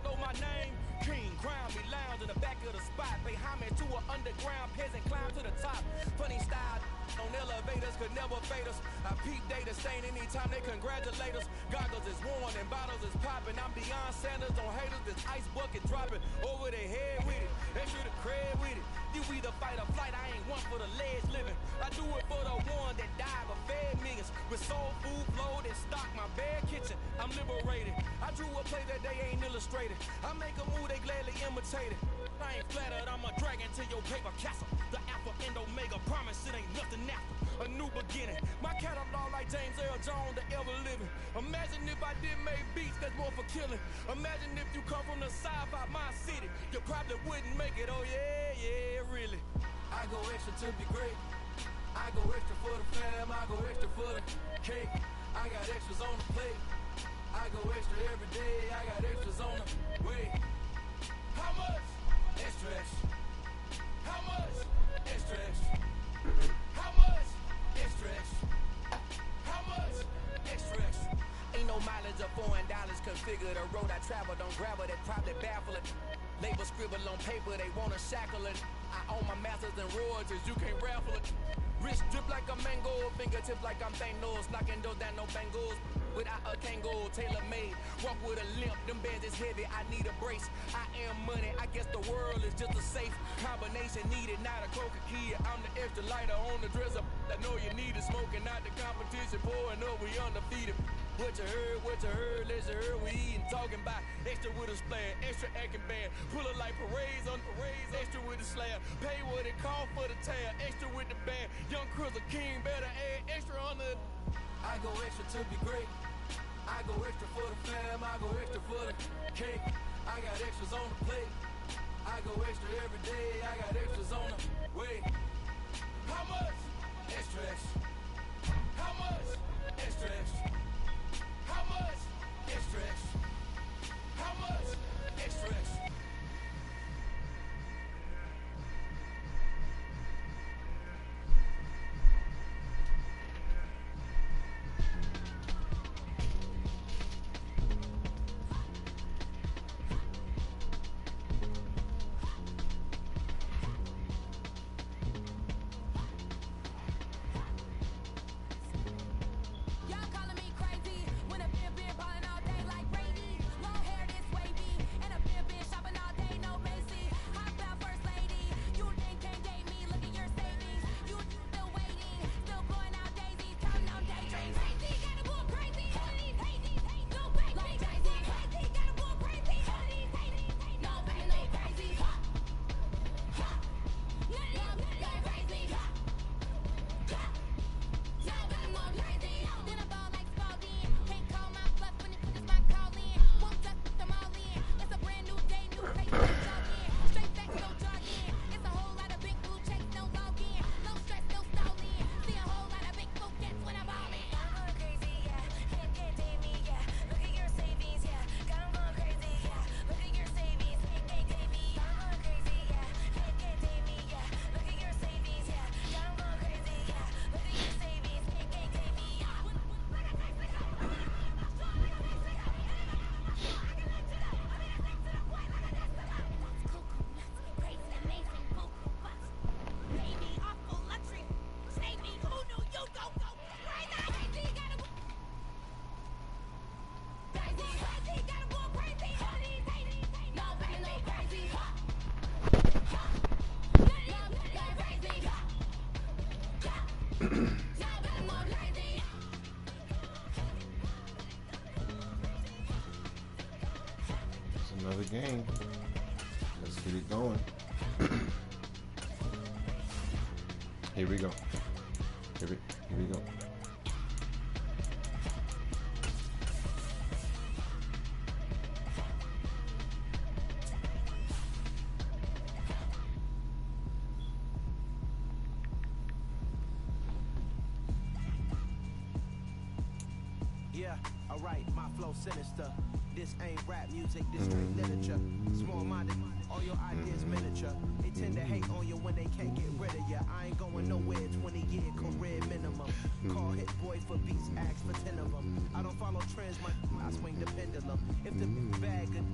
know my name. King, crown me, lounge in the back of the spot. Pay homage to an underground peasant, climb to the top. Funny style on elevators could never fade us. I peep data stain anytime they congratulate us. Goggles is worn and bottles is popping. I'm beyond Sanders on haters, this ice bucket dropping over their head with it. They should have cred with it. You either fight or flight, I ain't one for the ledge living. I do it for the one that died but fed millions. With soul food flowed and stocked my bare kitchen. I'm liberated. I drew a play that they ain't illustrated. I make a move, they gladly imitate it. I ain't flattered, I'm a dragon to your paper castle. The alpha and omega, promise it ain't nothing after. A new beginning. My catalog like James Earl Jones, the ever living. Imagine if I did make beats that's more for killing. Imagine if you come from the sci-fi my city. You probably wouldn't make it, oh yeah, really. I go extra to be great. I go extra for the fam, I go extra for the cake. I got extras on the plate. I go extra every day, I got extras on the way. How much? Extra, extra. How much? Extra, extra. How much? Extra, extra. How much? Extra, extra. Ain't no mileage of $4 configure the road I travel. Don't gravel, that probably baffle it. Label scribble on paper, they wanna shackle it. I own my masters and royalties, you can't raffle it. Wrist drip like a mango, fingertips like I'm Thanos. Knocking those down, no bangles. Without a Kango, tailor-made. Walk with a limp, them bands is heavy, I need a brace. I am money, I guess the world is just a safe combination needed, not a coca key. I'm the extra lighter on the dresser. I know you need it, smoking out the competition, pouring up, we undefeated. What you heard, let's hear we eating, talking about extra with a splash, extra acting band, pull it like parades on parades, extra with the slab, pay what it cost for the tab, extra with the band, young Crizzle King, better add extra on the. I go extra to be great, I go extra for the fam, I go extra for the cake, I got extras on the plate, I go extra every day, I got extras on the way. How much? Extra, extra. How much? Extra, extra. How much? Extra, extra. How much? Extra, extra. Another game. Let's get it going. Here we go. Here we go. Yeah, alright, my flow sinister. This ain't rap music, this straight literature. Small-minded, all your ideas miniature. They tend to hate on you when they can't get rid of you. I ain't going nowhere, 20-year career minimum. Call hit boy for beats, ask for 10 of them. I don't follow trends, I swing the pendulum. If the bag good.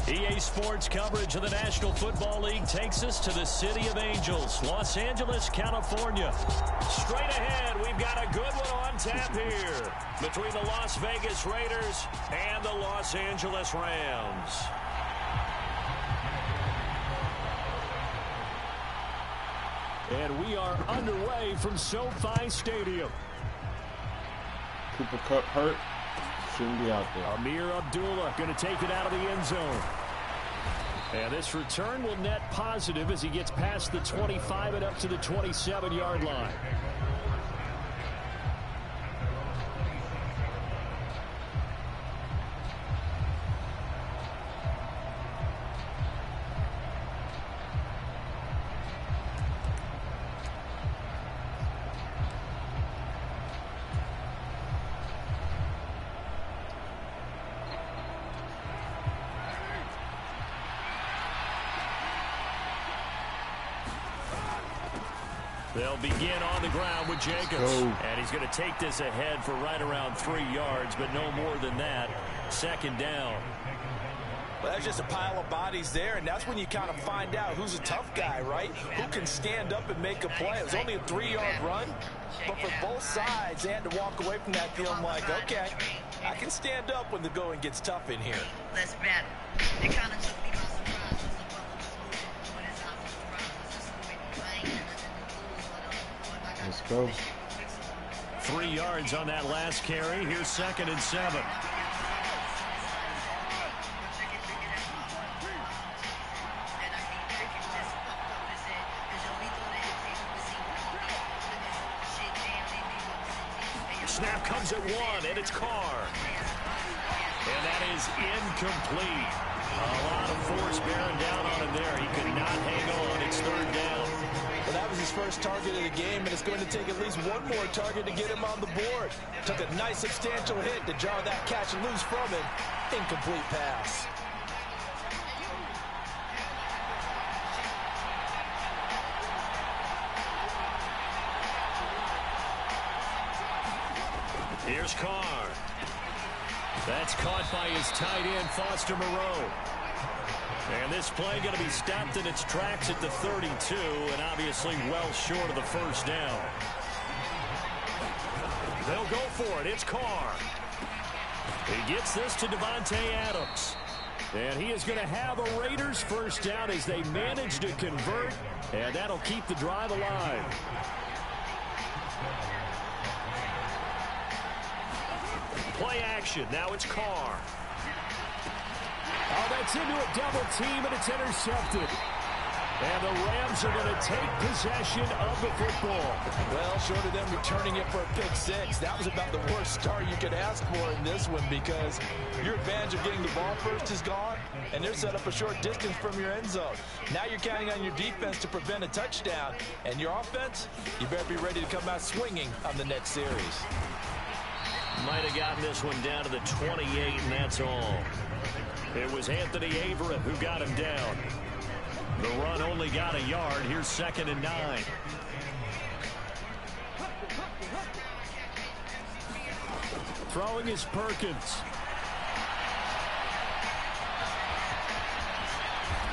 EA Sports coverage of the National Football League takes us to the City of Angels, Los Angeles, California. Straight ahead, we've got a good one on tap here between the Las Vegas Raiders and the Los Angeles Rams. And we are underway from SoFi Stadium. Cooper Kupp hurt. Shouldn't be out there. Amir Abdullah going to take it out of the end zone. And this return will net positive as he gets past the 25 and up to the 27-yard line. They'll begin on the ground with Jacobs. And he's going to take this ahead for right around 3 yards, but no more than that. Second down. Well, there's just a pile of bodies there, and that's when you kind of find out who's a tough guy, right? Who can stand up and make a play. It was only a 3-yard run, but for both sides, they had to walk away from that feeling like, okay, I can stand up when the going gets tough in here. Let's battle. It kind of took me by surprise. Let's go. 3 yards on that last carry. Here's 2nd and 7. Snap comes at 1, and it's Carr. And that is incomplete. A lot of force bearing down on him there. He could not hang on. It's 3rd down. Well, that was his first target of the game, and it's going to take at least one more target to get him on the board. Took a nice substantial hit to jar that catch and loose from him. Incomplete pass. Here's Carr. That's caught by his tight end, Foster Moreau. And this play going to be stopped in its tracks at the 32, and obviously well short of the first down. They'll go for it. It's Carr. He gets this to Devontae Adams. And he is going to have a Raiders first down as they manage to convert, and that'll keep the drive alive. Play action. Now it's Carr. Oh, that's into a double team, and it's intercepted. And the Rams are going to take possession of the football. Well, short of them returning it for a pick 6, that was about the worst start you could ask for in this one because your advantage of getting the ball first is gone, and they're set up a short distance from your end zone. Now you're counting on your defense to prevent a touchdown, and your offense, you better be ready to come out swinging on the next series. Might have gotten this one down to the 28, and that's all. It was Anthony Averett who got him down. The run only got a yard. Here's 2nd and 9. Throwing is Perkins.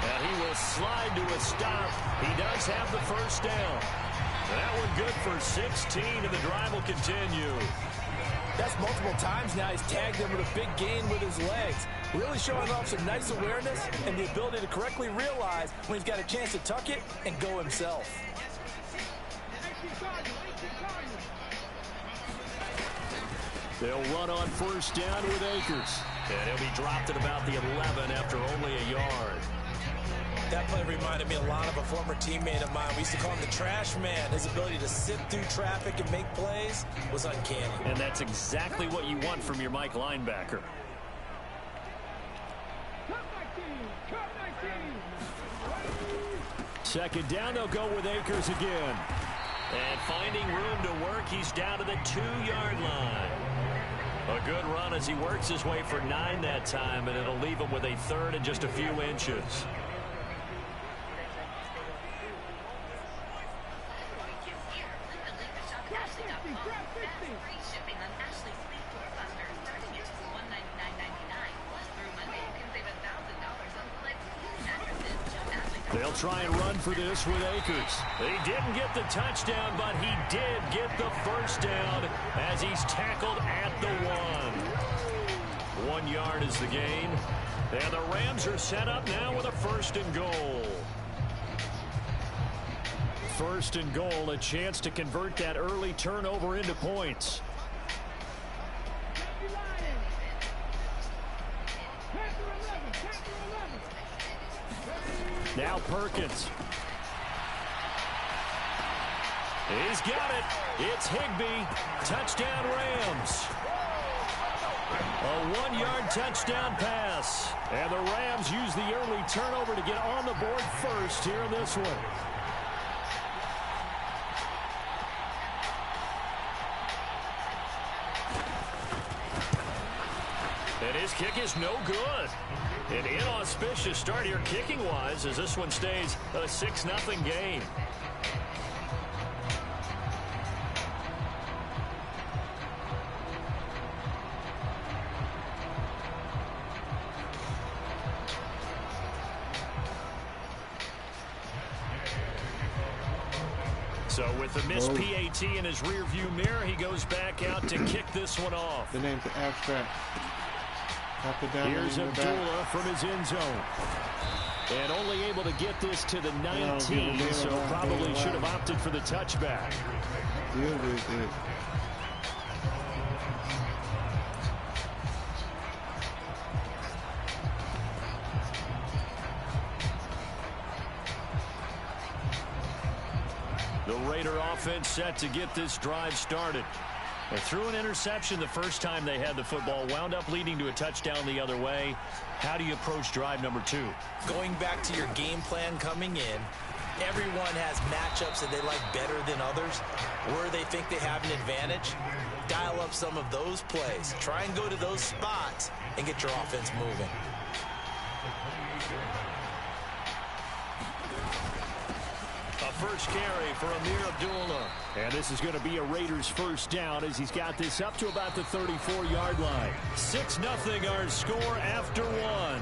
And he will slide to a stop. He does have the first down. That one good for 16, and the drive will continue. That's multiple times now he's tagged him with a big gain with his legs. Really showing off some nice awareness and the ability to correctly realize when he's got a chance to tuck it and go himself. They'll run on first down with Akers. And he'll be dropped at about the 11 after only a yard. That play reminded me a lot of a former teammate of mine. We used to call him the trash man. His ability to sit through traffic and make plays was uncanny. And that's exactly what you want from your Mike linebacker. Second down, they'll go with Akers again. And finding room to work, he's down to the 2-yard line. A good run as he works his way for 9 that time, and it'll leave him with a 3rd and just a few inches. They'll try and run for this with Akers. He didn't get the touchdown, but he did get the first down as he's tackled at the 1. 1 yard is the gain. And the Rams are set up now with a 1st and goal. 1st and goal, a chance to convert that early turnover into points. Now Perkins. He's got it. It's Higbee. Touchdown Rams. A 1-yard touchdown pass. And the Rams use the early turnover to get on the board first here in this one. And his kick is no good. An inauspicious start here kicking-wise as this one stays a 6-0 game. So with the missed PAT in his rearview mirror, he goes back out to kick this one off. The name's abstract. Here's Abdullah from his end zone. And only able to get this to the 19, so probably should have opted for the touchback. Deal with it. The Raider offense set to get this drive started. They threw an interception the first time they had the football, wound up leading to a touchdown the other way. How do you approach drive number 2? Going back to your game plan coming in, everyone has matchups that they like better than others. Where they think they have an advantage, dial up some of those plays. Try and go to those spots and get your offense moving. First carry for Amir Abdullah. And this is going to be a Raiders first down as he's got this up to about the 34-yard line. 6-0 our score after 1.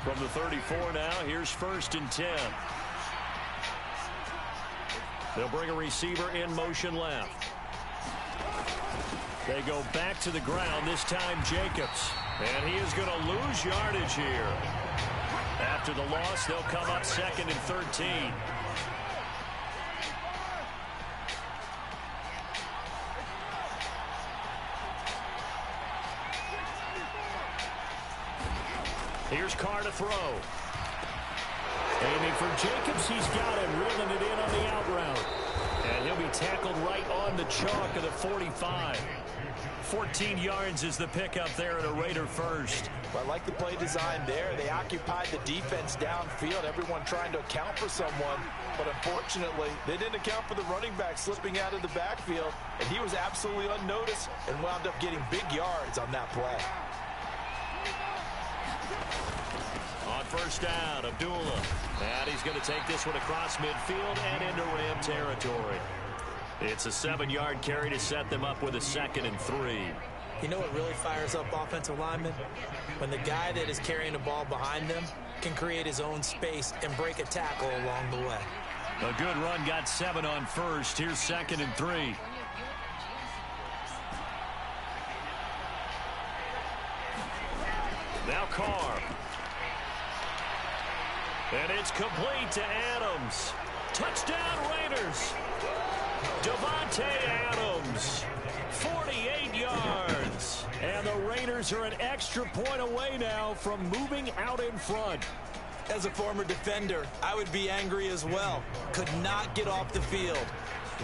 From the 34 now, here's 1st and 10. They'll bring a receiver in motion left. They go back to the ground, this time Jacobs. And he is going to lose yardage here. After the loss, they'll come up 2nd and 13. Here's Carr to throw. Aiming for Jacobs, he's got him, reeling it in on the out route. And he'll be tackled right on the chalk of the 45. 14 yards is the pickup there at a Raider first. Well, I like the play design there. They occupied the defense downfield, everyone trying to account for someone. But unfortunately, they didn't account for the running back slipping out of the backfield. And he was absolutely unnoticed and wound up getting big yards on that play. On first down, Abdullah. And he's going to take this one across midfield and into Ram territory. It's a 7-yard carry to set them up with a 2nd and 3. You know what really fires up offensive linemen? When the guy that is carrying the ball behind them can create his own space and break a tackle along the way. A good run, got 7 on first. Here's 2nd and 3. Now Carr. And it's complete to Adams. Touchdown, Raiders. Devontae Adams, 48 yards. And the Raiders are an extra point away now from moving out in front. As a former defender, I would be angry as well. Could not get off the field.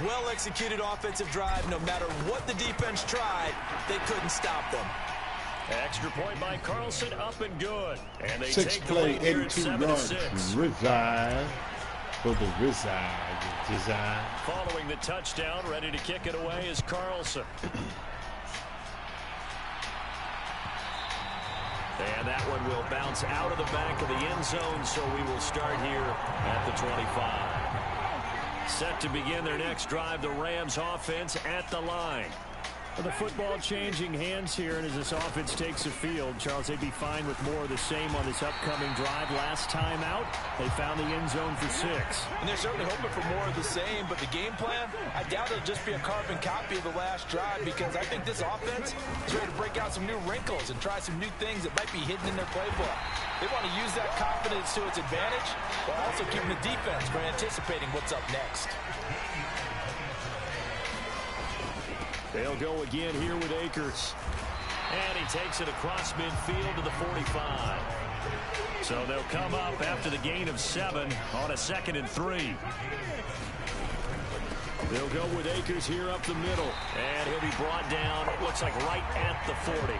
Well-executed offensive drive. No matter what the defense tried, they couldn't stop them. Extra point by Carlson, up and good. And they 6 take the play, lead here at 82 yards. 7-6. Reside for the reside design. Following the touchdown, ready to kick it away is Carlson. And that one will bounce out of the back of the end zone, so we will start here at the 25. Set to begin their next drive, the Rams offense at the line. Well, the football changing hands here, and as this offense takes the field, Charles, they'd be fine with more of the same on this upcoming drive. Last time out, they found the end zone for 6. And they're certainly hoping for more of the same, but the game plan, I doubt it'll just be a carbon copy of the last drive, because I think this offense is ready to break out some new wrinkles and try some new things that might be hidden in their playbook. They want to use that confidence to its advantage, while also keeping the defense from anticipating what's up next. They'll go again here with Akers. And he takes it across midfield to the 45. So they'll come up after the gain of 7 on a 2nd and 3. They'll go with Akers here up the middle. And he'll be brought down, it looks like right at the 40.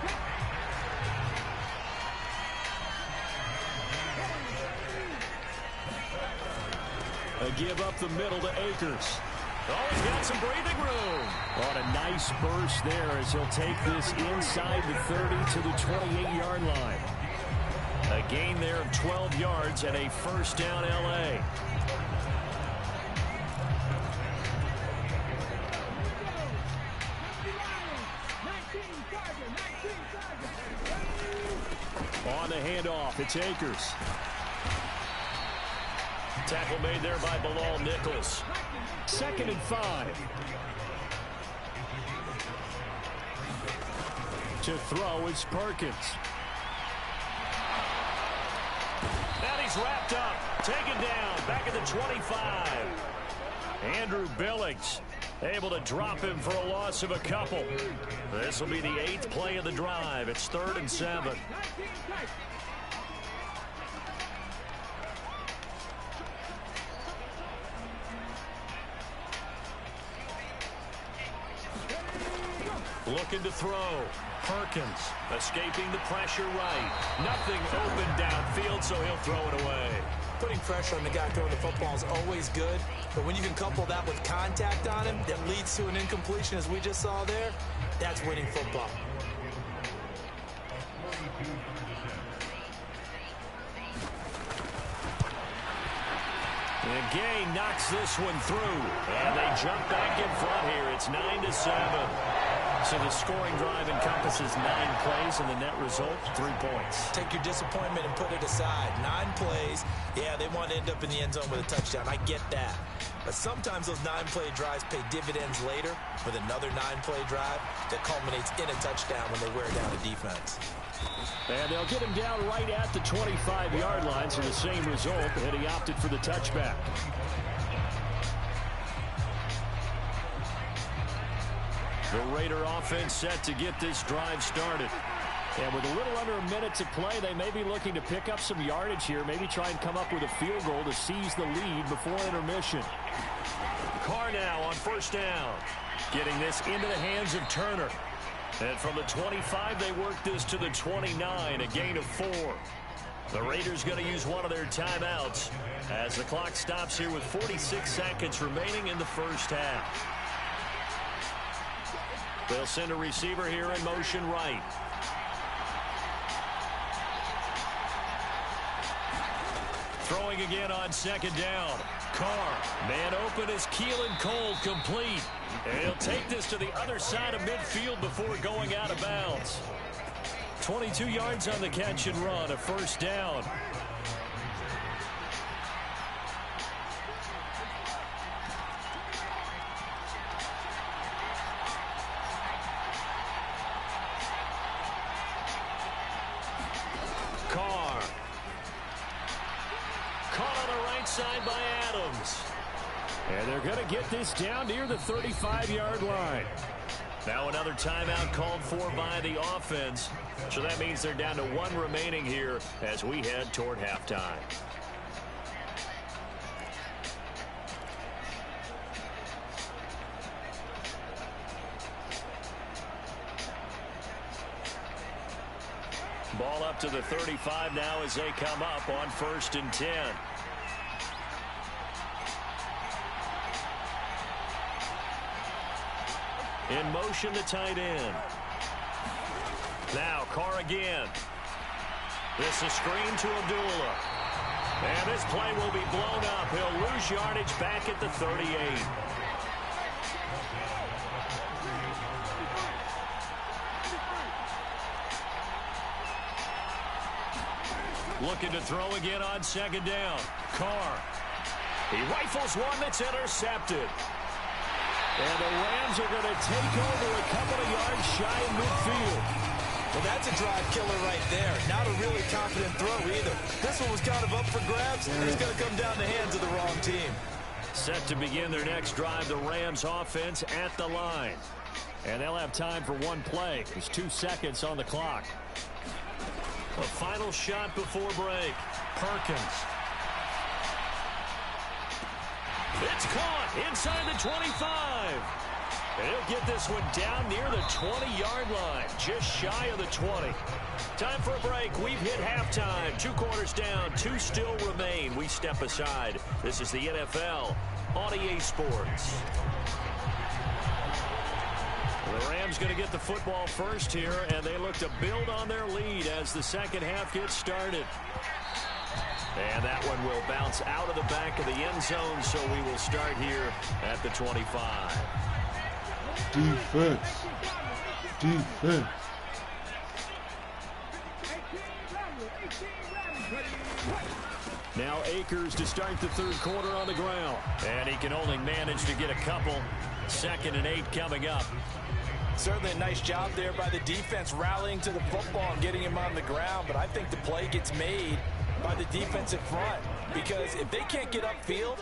A give up the middle to Akers. Oh, he's got some breathing room. On a nice burst there as he'll take this inside the 30 to the 28-yard line. A gain there of 12 yards and a first down L.A. On the handoff, it's Akers. Tackle made there by Bilal Nichols. 2nd and 5. To throw is Perkins. And he's wrapped up. Taken down. Back at the 25. Andrew Billings able to drop him for a loss of a couple. This will be the 8th play of the drive. It's 3rd and 7. Looking to throw. Perkins escaping the pressure right. Nothing open downfield, so he'll throw it away. Putting pressure on the guy throwing the football is always good, but when you can couple that with contact on him that leads to an incompletion, as we just saw there, that's winning football. And Gay knocks this one through, and they jump back in front here. It's 9-7. So the scoring drive encompasses 9 plays, and the net result, 3 points. Take your disappointment and put it aside. 9 plays. Yeah, they want to end up in the end zone with a touchdown. I get that. But sometimes those 9-play drives pay dividends later with another 9-play drive that culminates in a touchdown when they wear down a defense. And they'll get him down right at the 25-yard line, so the same result, and he opted for the touchback. The Raider offense set to get this drive started. And with a little under a minute to play, they may be looking to pick up some yardage here, maybe try and come up with a field goal to seize the lead before intermission. Carr now on first down. Getting this into the hands of Turner. And from the 25, they work this to the 29, a gain of 4. The Raiders going to use one of their timeouts as the clock stops here with 46 seconds remaining in the first half. They'll send a receiver here in motion right. Throwing again on 2nd down. Carr, man open is Keelan Cole, complete. And he'll take this to the other side of midfield before going out of bounds. 22 yards on the catch and run, a first down. outside by Adams. And they're going to get this down near the 35-yard line. Now another timeout called for by the offense. So that means they're down to one remaining here as we head toward halftime. Ball up to the 35 now as they come up on 1st and 10. In motion, the tight end. Now Carr again. This is screen to Abdullah. And this play will be blown up. He'll lose yardage back at the 38. Looking to throw again on 2nd down. Carr. He rifles one that's intercepted. And the Rams are going to take over a couple of yards shy of midfield. Well, that's a drive killer right there. Not a really confident throw either. This one was kind of up for grabs, and it's going to come down the hands of the wrong team. Set to begin their next drive, the Rams offense at the line. And they'll have time for one play. There's 2 seconds on the clock. A final shot before break. Perkins. It's caught inside the 25. And he'll get this one down near the 20-yard line, just shy of the 20. Time for a break. We've hit halftime. 2 quarters down, 2 still remain. We step aside. This is the NFL on EA Sports. The Rams going to get the football first here, and they look to build on their lead as the second half gets started. And that one will bounce out of the back of the end zone, so we will start here at the 25. Defense. Defense. Now Akers to start the 3rd quarter on the ground. And he can only manage to get a couple. 2nd and 8 coming up. Certainly a nice job there by the defense rallying to the football and getting him on the ground. But I think the play gets made by the defensive front, because if they can't get upfield,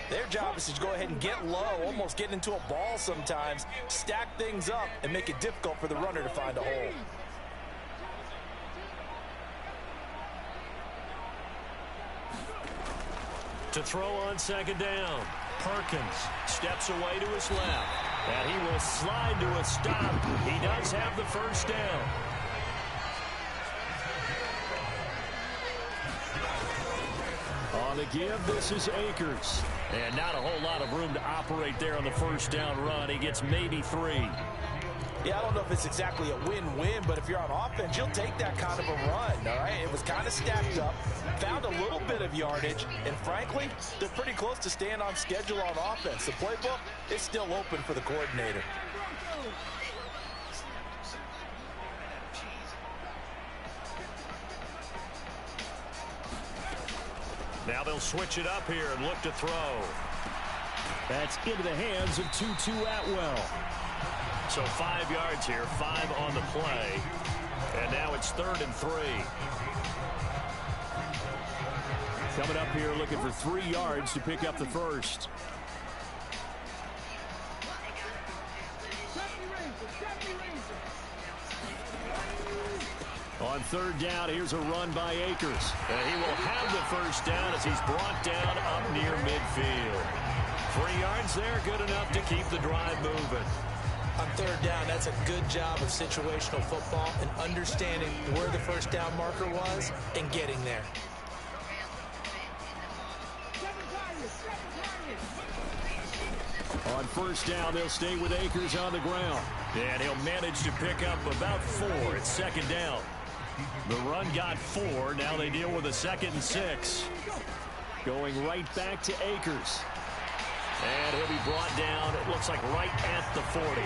their job is to go ahead and get low, almost get into a ball sometimes, stack things up, and make it difficult for the runner to find a hole. To throw on 2nd down. Perkins steps away to his left. And he will slide to a stop. He does have the first down. On the give, this is Akers. And not a whole lot of room to operate there on the first down run. He gets maybe 3. Yeah, I don't know if it's exactly a win-win, but if you're on offense, you'll take that kind of a run, all right? It was kind of stacked up, found a little bit of yardage, and frankly, they're pretty close to staying on schedule on offense. The playbook is still open for the coordinator. Now they'll switch it up here and look to throw. That's into the hands of Tutu Atwell. So 5 yards here, 5 on the play. And now it's 3rd and 3. Coming up here looking for 3 yards to pick up the first. On 3rd down, here's a run by Akers. And he will have the first down as he's brought down up near midfield. 3 yards there, good enough to keep the drive moving. On 3rd down, that's a good job of situational football and understanding where the first down marker was and getting there. On 1st down, they'll stay with Akers on the ground. And he'll manage to pick up about 4. It's 2nd down. The run got 4. Now they deal with a 2nd and 6. Going right back to Akers. And he'll be brought down, it looks like right at the 40.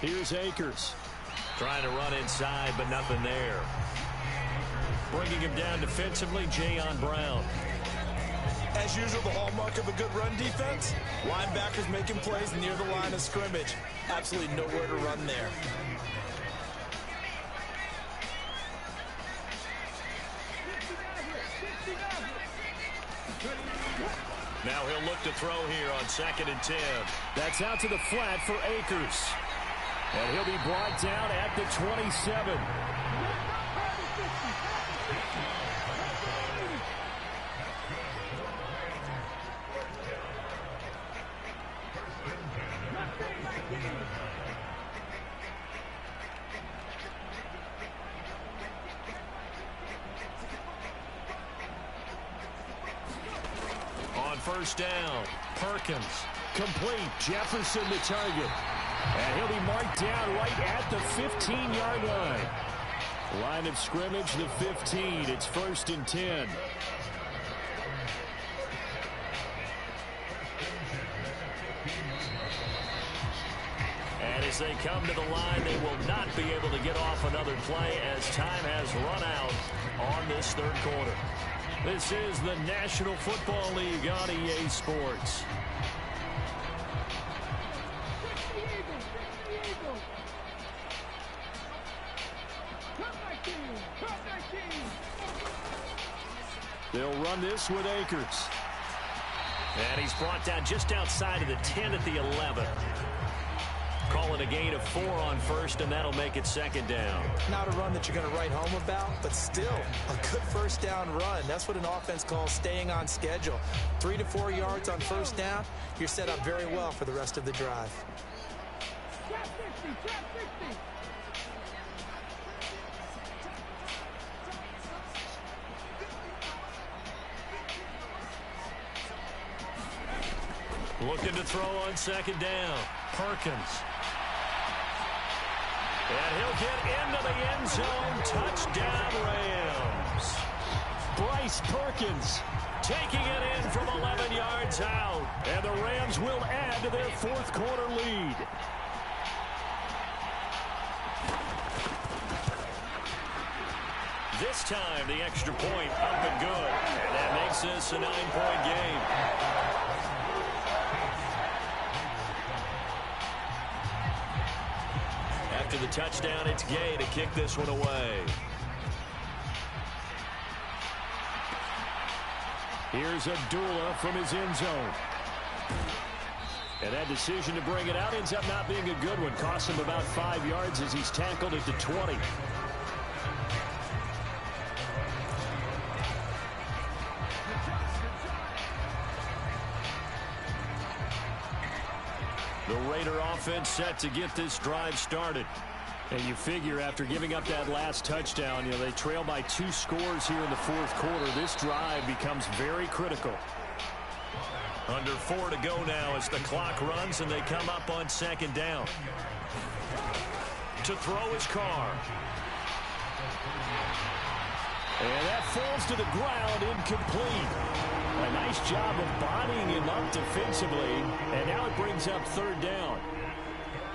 Here's Akers. Trying to run inside, but nothing there. Bringing him down defensively, Jayon Brown. As usual, the hallmark of a good run defense, linebackers making plays near the line of scrimmage. Absolutely nowhere to run there. Now he'll look to throw here on 2nd and 10. That's out to the flat for Akers. And he'll be brought down at the 27. On 1st down, Perkins. Complete. Jefferson the target. And he'll be marked down right at the 15-yard line. Line of scrimmage, the 15. It's 1st and 10. And as they come to the line, they will not be able to get off another play as time has run out on this 3rd quarter. This is the National Football League on EA Sports. They'll run this with Akers. And he's brought down just outside of the 10 at the 11. Call it a gain of 4 on 1st, and that'll make it 2nd down. Not a run that you're going to write home about, but still a good 1st down run. That's what an offense calls staying on schedule. 3 to 4 yards on 1st down, you're set up very well for the rest of the drive. Looking to throw on 2nd down. Perkins. And he'll get into the end zone. Touchdown, Rams. Bryce Perkins taking it in from 11 yards out. And the Rams will add to their 4th quarter lead. This time, the extra point up and good. And that makes this a 9-point game. After the touchdown, it's Gay to kick this one away. Here's Abdullah from his end zone. And that decision to bring it out ends up not being a good one. Costs him about 5 yards as he's tackled at the 20. The Raider offense set to get this drive started. And you figure after giving up that last touchdown, they trail by 2 scores here in the 4th quarter. This drive becomes very critical. Under 4 to go now as the clock runs and they come up on 2nd down. To throw his Carr. And that falls to the ground, incomplete. A nice job of bodying him up defensively, and now it brings up 3rd down.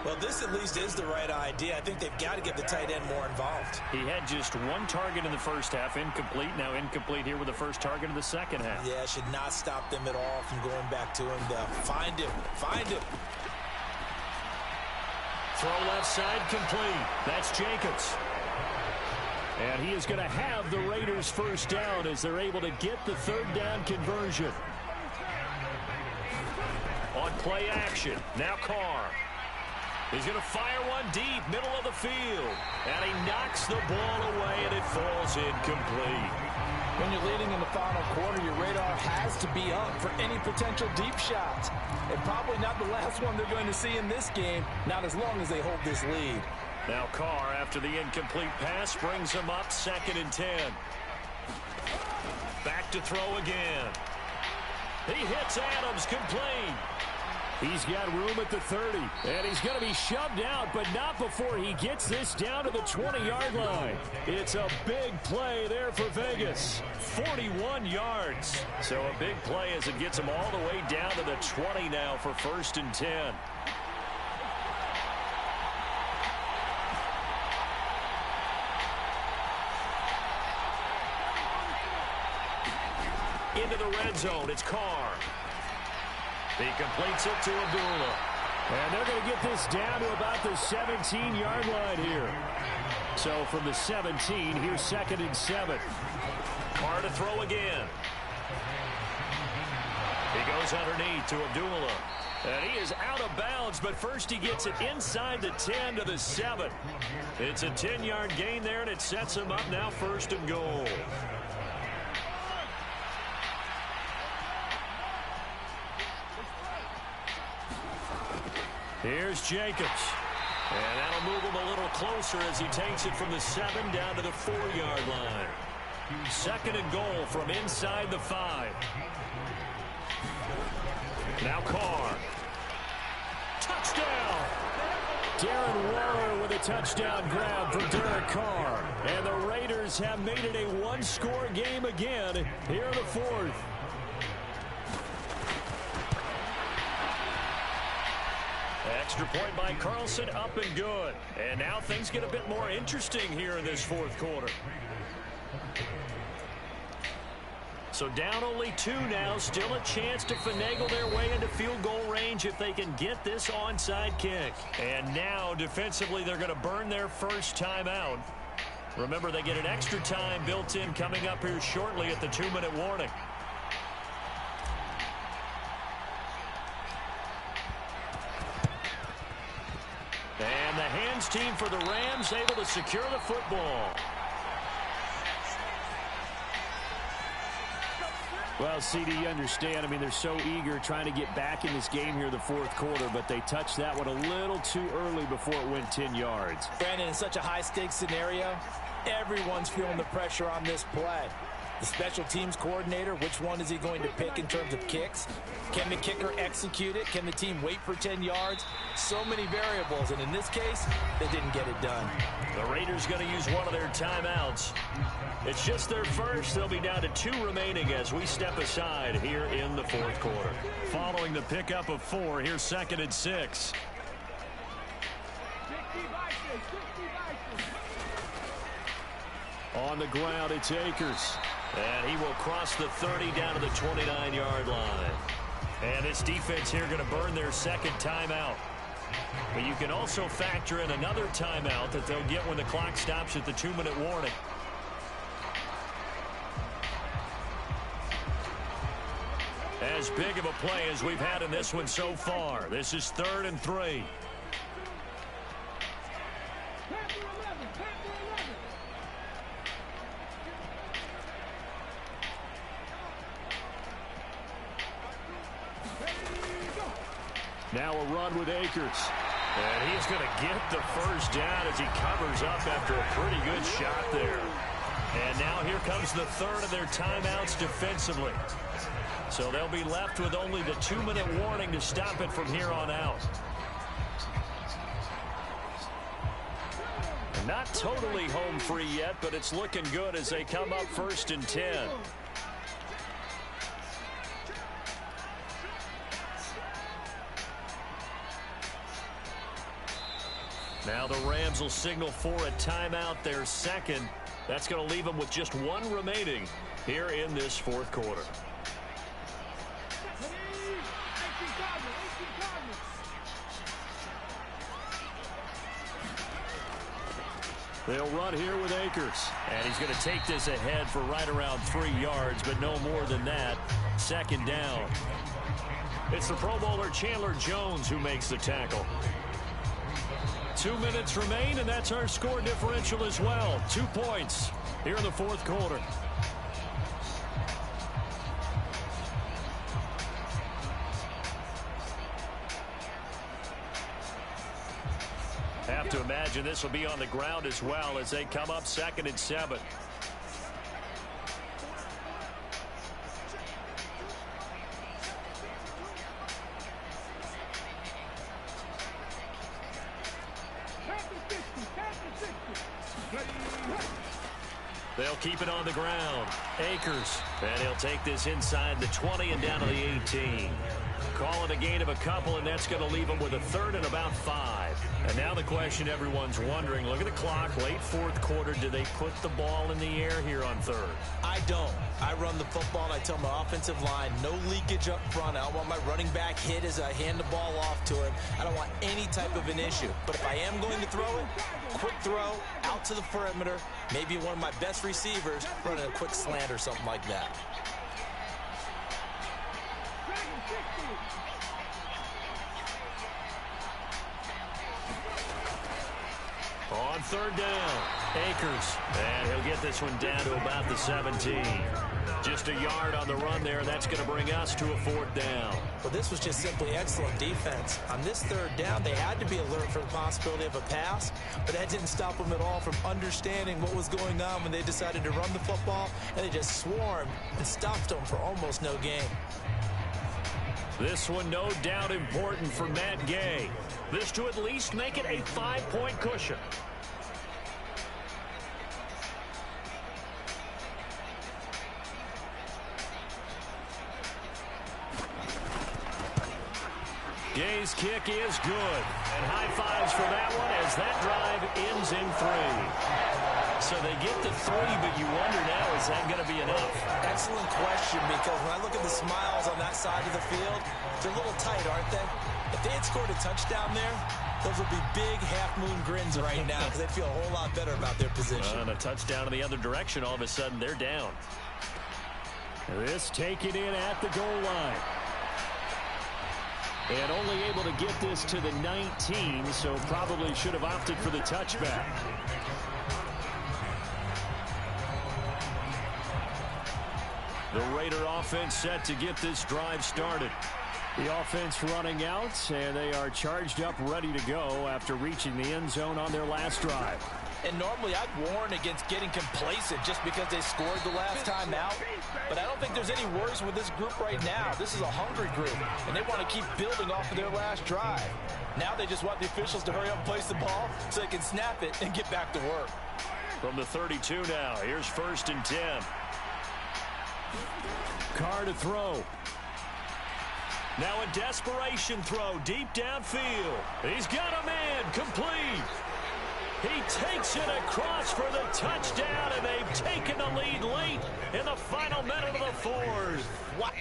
Well, this at least is the right idea. I think they've got to get the tight end more involved. He had just 1 target in the 1st half, incomplete. Now incomplete here with the 1st target of the 2nd half. Yeah, should not stop them at all from going back to him to find him. Find him. Throw left side complete. That's Jacobs. And he is going to have the Raiders' 1st down as they're able to get the 3rd down conversion. On play action, now Carr. He's going to fire one deep, middle of the field. And he knocks the ball away, and it falls incomplete. When you're leading in the final quarter, your radar has to be up for any potential deep shots. And probably not the last one they're going to see in this game, not as long as they hold this lead. Now Carr, after the incomplete pass, brings him up 2nd and 10. Back to throw again. He hits Adams, complete. He's got room at the 30, and he's going to be shoved out, but not before he gets this down to the 20-yard line. It's a big play there for Vegas. 41 yards. So a big play as it gets him all the way down to the 20 now for 1st and 10. into the red zone. It's Carr. He completes it to Abdullah. And they're going to get this down to about the 17-yard line here. So from the 17, here's 2nd and 7. Carr to throw again. He goes underneath to Abdullah. And he is out of bounds, but first he gets it inside the 10 to the 7. It's a 10-yard gain there, and it sets him up now 1st and goal. Here's Jacobs. And that'll move him a little closer as he takes it from the 7 down to the 4-yard line. 2nd and goal from inside the 5. Now Carr. Touchdown! Darren Waller with a touchdown grab from Derek Carr. And the Raiders have made it a one-score game again here in the 4th. Extra point by Carlson, up and good. And now things get a bit more interesting here in this 4th quarter. So down only 2 now, still a chance to finagle their way into field goal range if they can get this onside kick. And now defensively they're going to burn their first timeout. Remember, they get an extra time built in coming up here shortly at the 2-minute warning. And the hands team for the Rams able to secure the football. Well, CD, you understand. I mean, they're so eager trying to get back in this game here in the 4th quarter, but they touched that one a little too early before it went 10 yards. Brandon, in such a high-stakes scenario, everyone's feeling the pressure on this play. The special teams coordinator, which one is he going to pick in terms of kicks? Can the kicker execute it? Can the team wait for 10 yards? So many variables, and in this case, they didn't get it done. The Raiders going to use one of their timeouts. It's just their first. They'll be down to 2 remaining as we step aside here in the 4th quarter. Following the pickup of 4, here's 2nd and 6. On the ground, it's Akers. And he will cross the 30 down to the 29-yard line. And this defense here going to burn their 2nd timeout. But you can also factor in another timeout that they'll get when the clock stops at the 2-minute warning. As big of a play as we've had in this one so far. This is 3rd and 3. Now a run with Akers. And he's going to get the first down as he covers up after a pretty good shot there. And now here comes the 3rd of their timeouts defensively. So they'll be left with only the 2-minute warning to stop it from here on out. Not totally home free yet, but it's looking good as they come up 1st and 10. Now the Rams will signal for a timeout, their 2nd. That's going to leave them with just 1 remaining here in this 4th quarter. They'll run here with Akers. And he's going to take this ahead for right around 3 yards, but no more than that. 2nd down. It's the Pro Bowler Chandler Jones who makes the tackle. 2 minutes remain, and that's our score differential as well. 2 points here in the 4th quarter. Have to imagine this will be on the ground as well as they come up 2nd and 7. They'll keep it on the ground. Akers. And he'll take this inside the 20 and down to the 18. Call it a gain of a couple, and that's going to leave them with a third and about 5. And now the question everyone's wondering, look at the clock, late fourth quarter, do they put the ball in the air here on third? I don't. I run the football, and I tell my offensive line, no leakage up front. I don't want my running back hit as I hand the ball off to him. I don't want any type of an issue. But if I am going to throw it, quick throw, out to the perimeter, maybe one of my best receivers running a quick slant or something like that. On third down, Akers, and he'll get this one down to about the 17. Just a yard on the run there, and that's going to bring us to a fourth down. Well, this was just simply excellent defense. On this third down, they had to be alert for the possibility of a pass, but that didn't stop them at all from understanding what was going on when they decided to run the football, and they just swarmed and stopped them for almost no gain. This one no doubt important for Matt Gay. This to at least make it a 5-point cushion. Gay's kick is good. And high fives for that one as that drive ends in 3. So they get to 3, but you wonder now, is that going to be enough? Excellent question, because when I look at the smiles on that side of the field, they're a little tight, aren't they? If they had scored a touchdown there, those would be big half-moon grins right now because they feel a whole lot better about their position. And a touchdown in the other direction, all of a sudden they're down. This taken in at the goal line. And only able to get this to the 19, so probably should have opted for the touchback. The Raider offense set to get this drive started. The offense running out, and they are charged up, ready to go after reaching the end zone on their last drive. And normally I'd warn against getting complacent just because they scored the last time out. But I don't think there's any worries with this group right now. This is a hungry group, and they want to keep building off of their last drive. Now they just want the officials to hurry up and place the ball so they can snap it and get back to work. From the 32 now, here's 1st and 10. Carr to throw. Now a desperation throw deep downfield. He's got a man complete. He takes it across for the touchdown, and they've taken the lead late in the final minute of the fourth. What?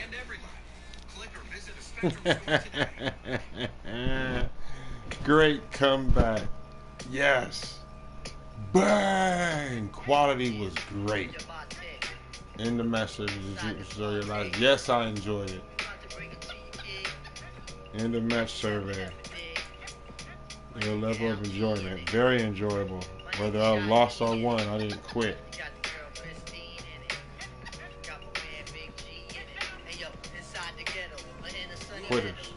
Great comeback. Yes. Bang. Quality was great. In the message, did you enjoy your life? Yes, I enjoyed it. In the match survey. Your level of enjoyment. Very enjoyable. Whether I lost or won, I didn't quit. Quitters.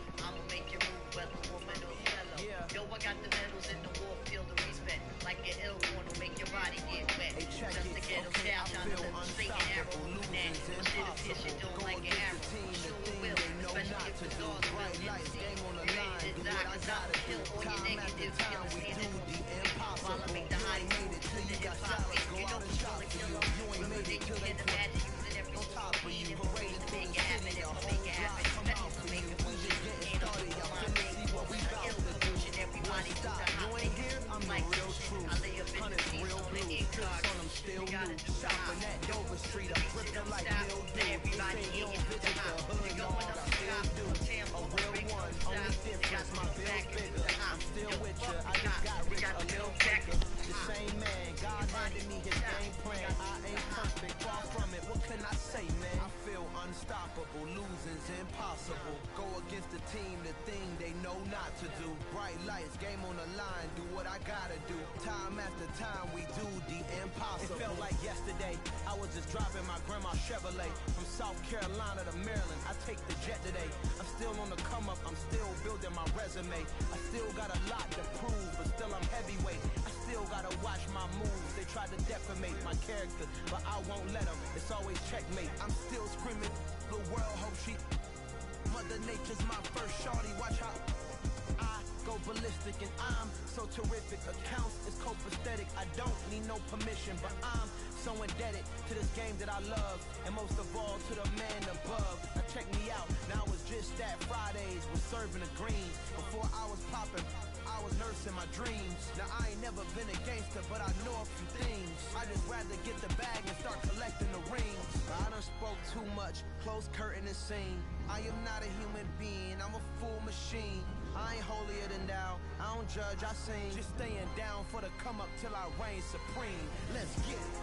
But I'm so indebted to this game that I love, and most of all to the man above. check me out. Now it's just that Fridays was serving the greens. Before I was popping, I was nursing my dreams. Now I ain't never been a gangster, but I know a few things. I just rather get the bag and start collecting the rings. I done spoke too much, close curtain and scene. I am not a human being, I'm a full machine. I ain't holier than thou, I don't judge, I sing. Just staying down for the come up till I reign supreme. Let's get it.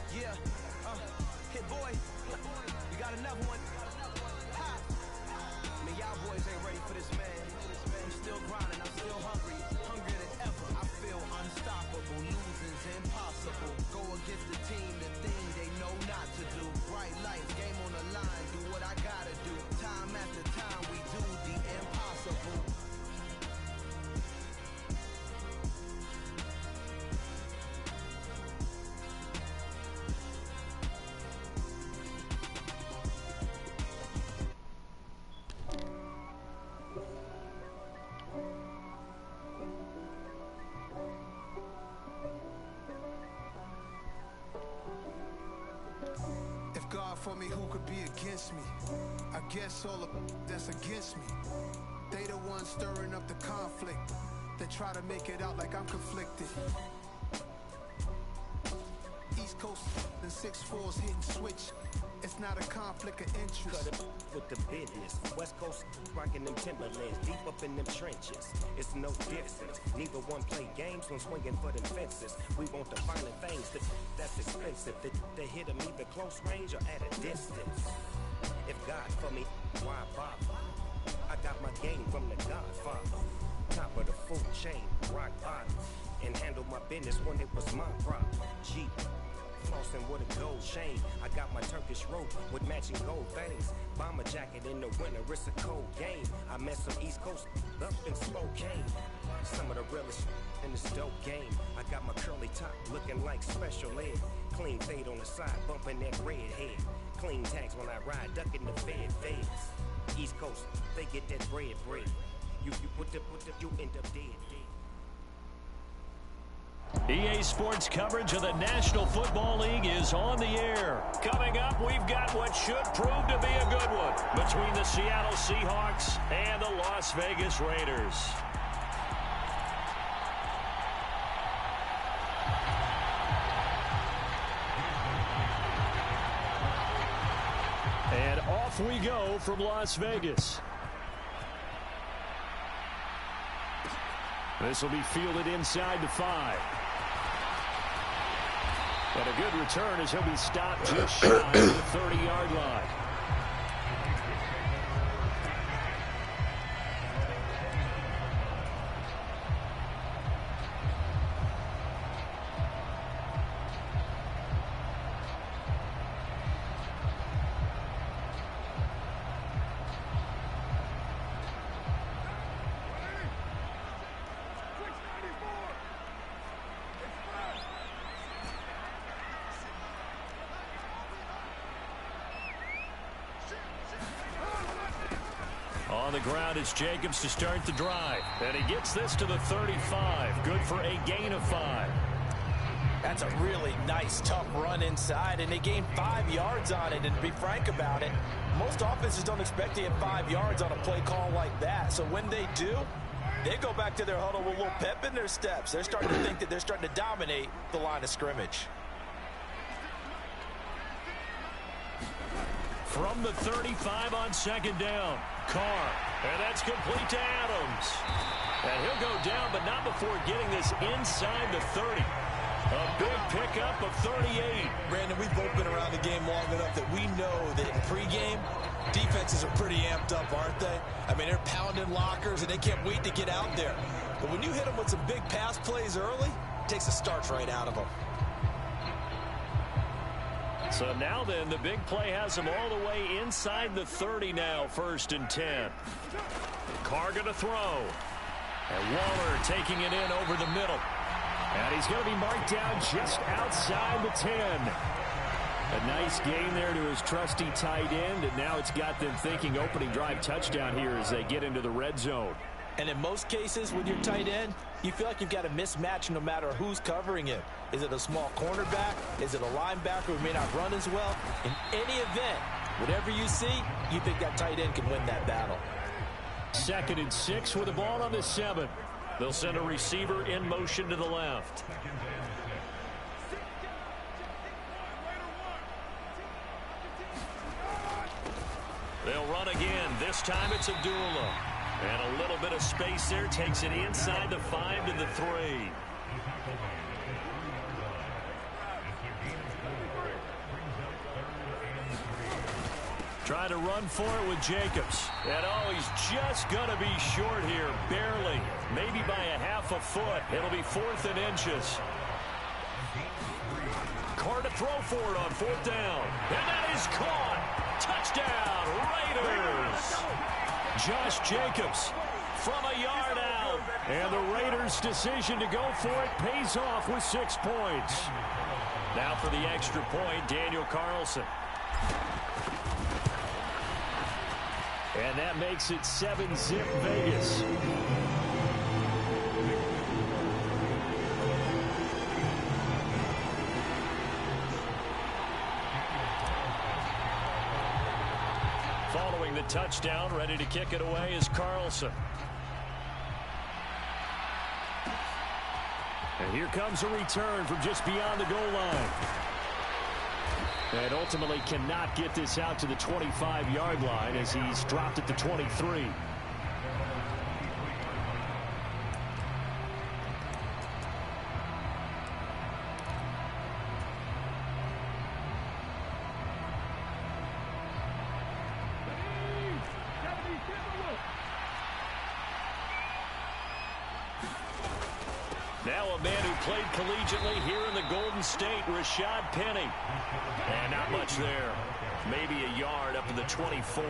Yeah, hit boy, you got another one. Ha. I mean, y'all boys ain't ready for this, man. I'm still grinding, I'm still hungry, hungrier than ever. I feel unstoppable, losing's impossible. Go against the team, the thing they know not to do. Bright lights, game on the line, do what I gotta do. Time after time, we do the impossible. For me, who could be against me? I guess all of that's against me. They the ones stirring up the conflict. They try to make it out like I'm conflicted. East Coast and 6'4's hitting switch. It's not a conflict of interest. Cut it with the business. West Coast rocking them Timberlands, deep up in them trenches. It's no difference. Neither one play games when swinging for them fences. We want the finer things that's expensive. They hit them either close range or at a distance. If God for me, why bother? I got my game from the Godfather. Top of the food chain, rock bottom. And handle my business when it was my problem. Jeep. Flossing with a gold chain. I got my Turkish rope with matching gold things. Bomber jacket in the winter, it's a cold game. I met some East Coast up in Spokane. Some of the realest in this dope game. I got my curly top looking like special ed. Clean fade on the side, bumping that red head. Clean tags when I ride, ducking the feds. East Coast, they get that bread. You end up dead. EA Sports coverage of the National Football League is on the air. Coming up, we've got what should prove to be a good one between the Seattle Seahawks and the Las Vegas Raiders. And off we go from Las Vegas. This will be fielded inside the 5. But a good return as he'll be stopped just shy of the 30-yard line. On the ground, it's Jacobs to start the drive. And he gets this to the 35. Good for a gain of 5. That's a really nice, tough run inside, and they gained 5 yards on it. And to be frank about it, most offenses don't expect to get 5 yards on a play call like that. So when they do, they go back to their huddle with a little pep in their steps. They're starting to think that they're starting to dominate the line of scrimmage. From the 35 on second down, Carr. And that's complete to Adams. And he'll go down, but not before getting this inside the 30. A big pickup of 38. Brandon, we've both been around the game long enough that we know that in pregame, defenses are pretty amped up, aren't they? I mean, they're pounding lockers, and they can't wait to get out there. But when you hit them with some big pass plays early, it takes the starch right out of them. So now then, the big play has him all the way inside the 30 now, 1st and 10. Carr going to throw. And Waller taking it in over the middle. And he's going to be marked down just outside the 10. A nice gain there to his trusty tight end, and now it's got them thinking opening drive touchdown here as they get into the red zone. And in most cases, with your tight end, you feel like you've got a mismatch no matter who's covering him. Is it a small cornerback? Is it a linebacker who may not run as well? In any event, Whatever you see, you think that tight end can win that battle. 2nd and 6 with the ball on the 7. They'll send a receiver in motion to the left. They'll run again. This time it's Abdullah. And a little bit of space there takes it inside the 5 to the 3. Trying to run for it with Jacobs. And oh, he's just going to be short here. Barely. Maybe by a half a foot. It'll be 4th and inches. Carr to throw for it on 4th down. And that is caught. Touchdown, Raiders. Josh Jacobs from a yard out. And the Raiders' decision to go for it pays off with 6 points. Now for the extra point, Daniel Carlson. And that makes it 7-zip Vegas. Following the touchdown, ready to kick it away is Carlson. And here comes a return from just beyond the goal line. And ultimately cannot get this out to the 25-yard line as he's dropped at the 23. Now a man who played collegiately here in the Golden State, Rashad Penny. And not much there. Maybe a yard up to the 24.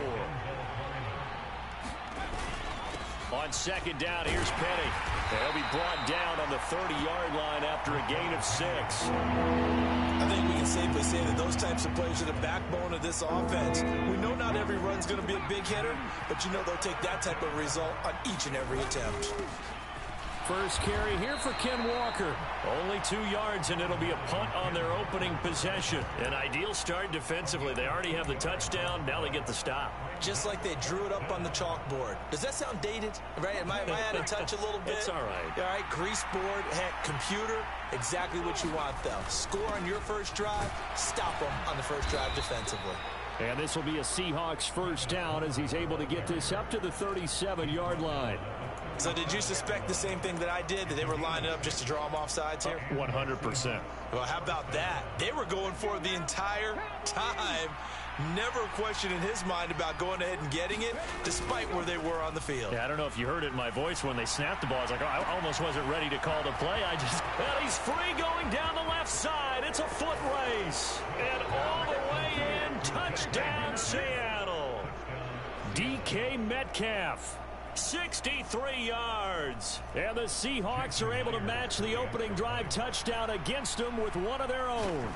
On 2nd down, here's Penny. And he'll be brought down on the 30-yard line after a gain of 6. I think we can safely say that those types of plays are the backbone of this offense. We know not every run's going to be a big hitter, but you know they'll take that type of result on each and every attempt. First carry here for Ken Walker. Only 2 yards, and it'll be a punt on their opening possession. An ideal start defensively. They already have the touchdown. Now they get the stop. Just like they drew it up on the chalkboard. Does that sound dated? Right? Am I out of touch a little bit? It's all right. All right, grease board, heck, computer, exactly what you want, though. Score on your first drive, stop them on the first drive defensively. And this will be a Seahawks first down as he's able to get this up to the 37-yard line. So did you suspect the same thing that I did, that they were lining up just to draw them off sides here? 100%. Well, how about that? They were going for it the entire time. Never a question in his mind about going ahead and getting it, despite where they were on the field. Yeah, I don't know if you heard it in my voice when they snapped the ball. I was like, oh, I almost wasn't ready to call the play. Well, he's free going down the left side. It's a foot race. And all the way in, touchdown Seattle. DK Metcalf. 63 yards. And the Seahawks are able to match the opening drive touchdown against them with one of their own.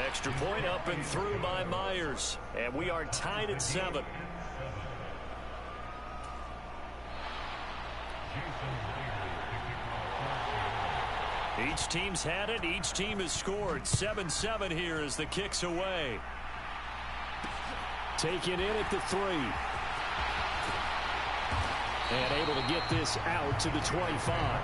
Extra point up and through by Myers. And we are tied at 7. Each team's had it. Each team has scored. 7-7 here as the kick's away. Taken in at the 3. And able to get this out to the 25.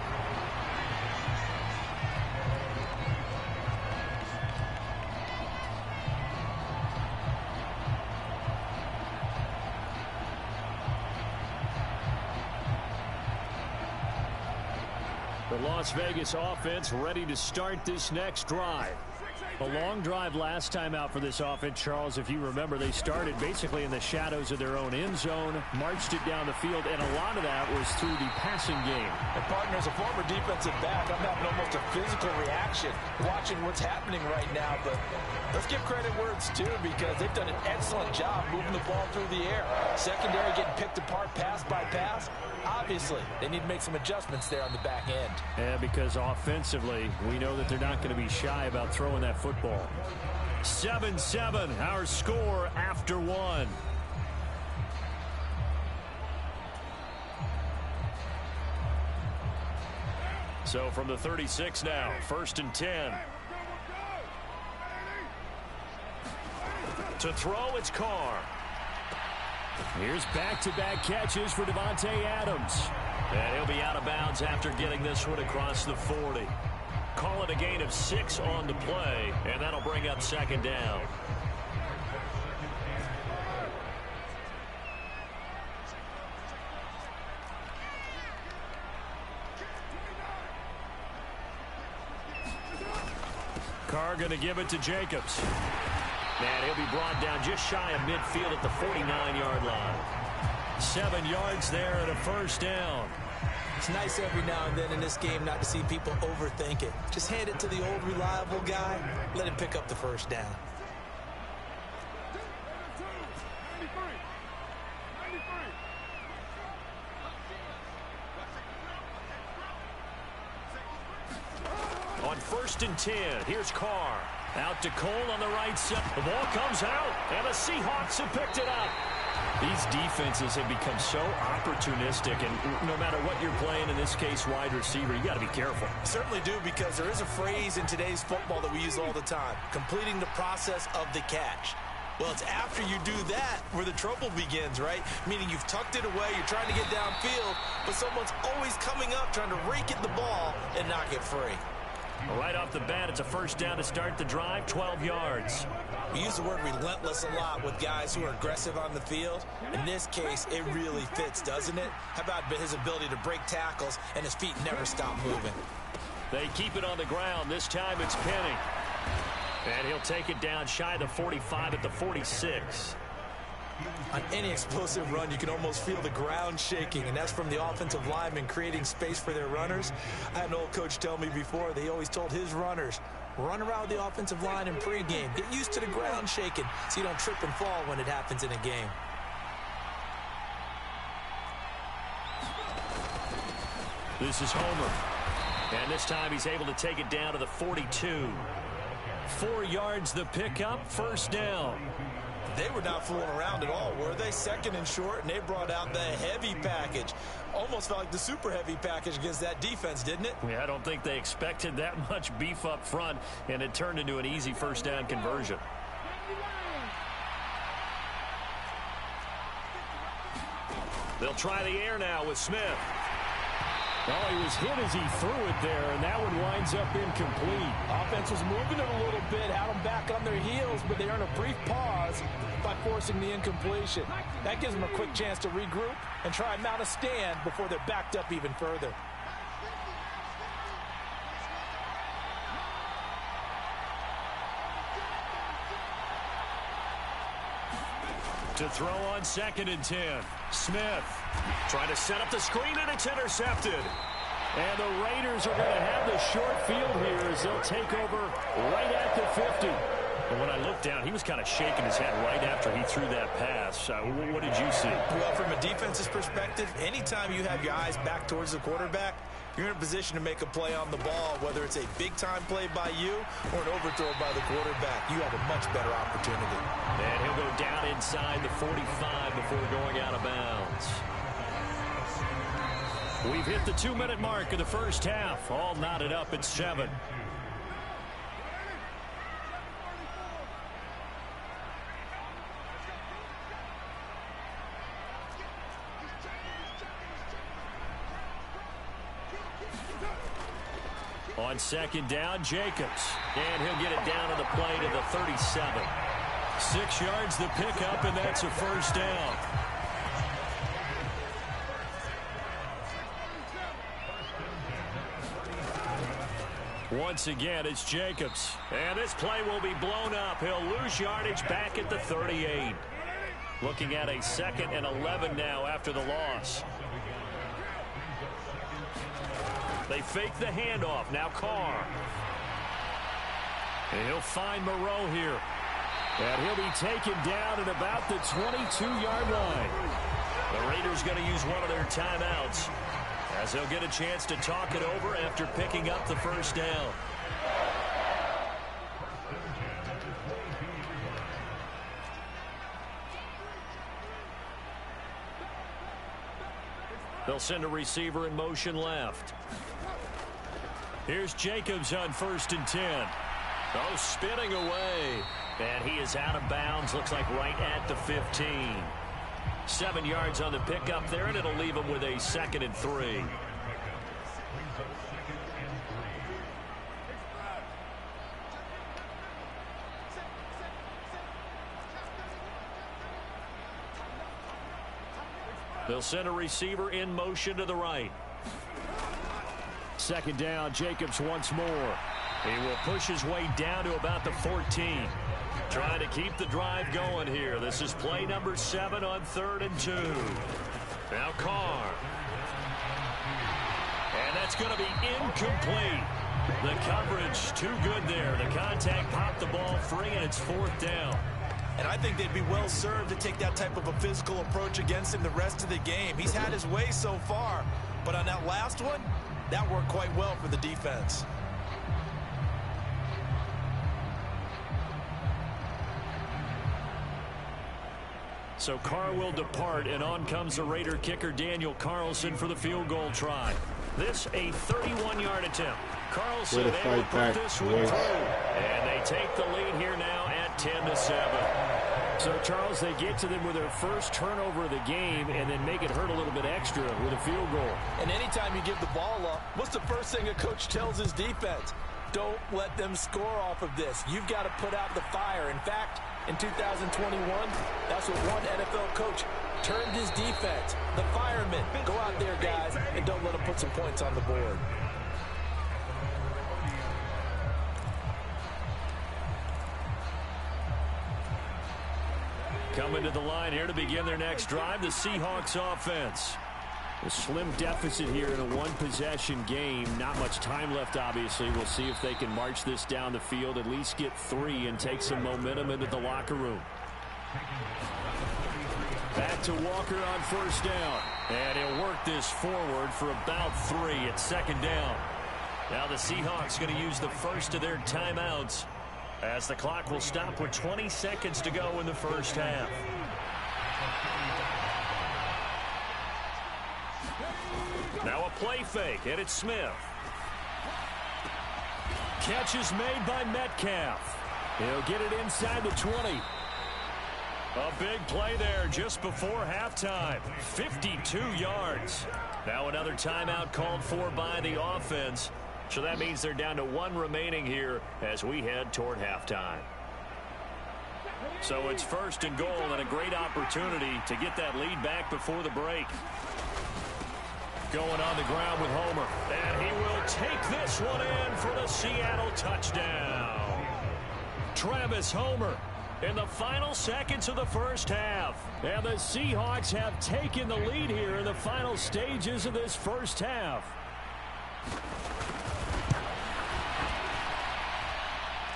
The Las Vegas offense ready to start this next drive. A long drive last time out for this offense, Charles. If you remember, they started basically in the shadows of their own end zone, marched it down the field, and a lot of that was through the passing game. And partner, as a former defensive back, I'm having almost a physical reaction watching what's happening right now. But let's give credit where it's due, because they've done an excellent job moving the ball through the air. Secondary getting picked apart pass by pass. Obviously, they need to make some adjustments there on the back end. Yeah, because offensively, we know that they're not going to be shy about throwing that football. 7-7, our score after 1. So from the 36 now, 1st and 10. To throw, it's Carr. Here's back-to-back catches for Davante Adams. And he'll be out of bounds after getting this one across the 40. Call it a gain of 6 on the play, and that'll bring up second down. Carr going to give it to Jacobs. And he'll be brought down just shy of midfield at the 49-yard line. 7 yards there and a first down. It's nice every now and then in this game not to see people overthink it. Just hand it to the old reliable guy. Let him pick up the first down. On 1st and 10, here's Carr. Out to Cole on the right side. The ball comes out, and the Seahawks have picked it up. These defenses have become so opportunistic, and no matter what you're playing, in this case, wide receiver, you got to be careful. Certainly do, because there is a phrase in today's football that we use all the time, completing the process of the catch. Well, it's after you do that where the trouble begins, right? Meaning you've tucked it away, you're trying to get downfield, but someone's always coming up trying to rake at the ball and knock it free. Right off the bat, it's a first down to start the drive, 12 yards. We use the word relentless a lot with guys who are aggressive on the field. In this case, it really fits, doesn't it? How about his ability to break tackles and his feet never stop moving? They keep it on the ground. This time it's Penny. And he'll take it down shy of the 45 at the 46. On any explosive run, you can almost feel the ground shaking, and that's from the offensive linemen creating space for their runners. I had an old coach tell me before, they always told his runners, run around the offensive line in pregame. Get used to the ground shaking so you don't trip and fall when it happens in a game. This is Homer. And this time he's able to take it down to the 42. 4 yards the pickup, first down. They were not fooling around at all, were they? 2nd and short, and they brought out the heavy package. Almost felt like the super heavy package against that defense, didn't it? Yeah, I don't think they expected that much beef up front, and it turned into an easy first down conversion. They'll try the air now with Smith. Well, he was hit as he threw it there, and that one winds up incomplete. Offense was moving it a little bit, had them back on their heels, but they earned a brief pause by forcing the incompletion. That gives them a quick chance to regroup and try and mount a stand before they're backed up even further. To throw on 2nd and 10. Smith trying to set up the screen, and it's intercepted. And the Raiders are going to have the short field here as they'll take over right at the 50. And when I looked down, he was kind of shaking his head right after he threw that pass. What did you see? Well, from a defense's perspective, anytime you have your eyes back towards the quarterback, you're in a position to make a play on the ball, whether it's a big-time play by you or an overthrow by the quarterback. You have a much better opportunity. And he'll go down inside the 45 before going out of bounds. We've hit the 2-minute mark of the first half. All knotted up at 7. On 2nd down, Jacobs. And he'll get it down to the play to the 37. 6 yards the pickup, and that's a first down. Once again, it's Jacobs. And this play will be blown up. He'll lose yardage back at the 38. Looking at a 2nd and 11 now after the loss. They fake the handoff. Now Carr. And he'll find Moreau here. And he'll be taken down at about the 22-yard line. The Raiders going to use one of their timeouts as they'll get a chance to talk it over after picking up the first down. They'll send a receiver in motion left. Here's Jacobs on 1st and 10. Oh, spinning away. And he is out of bounds. Looks like right at the 15. 7 yards on the pickup there, and it'll leave him with a 2nd and 3. They'll send a receiver in motion to the right. 2nd down, Jacobs once more. He will push his way down to about the 14. Trying to keep the drive going here. This is play number 7 on 3rd and 2. Now Carr. And that's going to be incomplete. The coverage too good there. The contact popped the ball free, and it's 4th down. And I think they'd be well served to take that type of a physical approach against him the rest of the game. He's had his way so far, but on that last one, that worked quite well for the defense. So Carr will depart, and on comes the Raider kicker Daniel Carlson for the field goal try. This a 31-yard attempt. Carlson able to put this one through. And they take the lead here now at 10-7. So, Charles, they get to them with their first turnover of the game and then make it hurt a little bit extra with a field goal. And anytime you give the ball up, what's the first thing a coach tells his defense? Don't let them score off of this. You've got to put out the fire. In fact, in 2021, that's what one NFL coach termed his defense. The firemen. Go out there, guys, and don't let them put some points on the board. Coming to the line here to begin their next drive, the Seahawks offense. A slim deficit here in a one-possession game. Not much time left, obviously. We'll see if they can march this down the field, at least get 3, and take some momentum into the locker room. Back to Walker on 1st down. And he'll work this forward for about 3 at 2nd down. Now the Seahawks going to use the first of their timeouts, as the clock will stop with 20 seconds to go in the first half. Now a play fake, and it's Smith. Catch is made by Metcalf. He'll get it inside the 20. A big play there just before halftime. 52 yards. Now another timeout called for by the offense. So that means they're down to 1 remaining here as we head toward halftime. So it's 1st and goal, and a great opportunity to get that lead back before the break. Going on the ground with Homer. And he will take this one in for the Seattle touchdown. Travis Homer in the final seconds of the first half. And the Seahawks have taken the lead here in the final stages of this first half.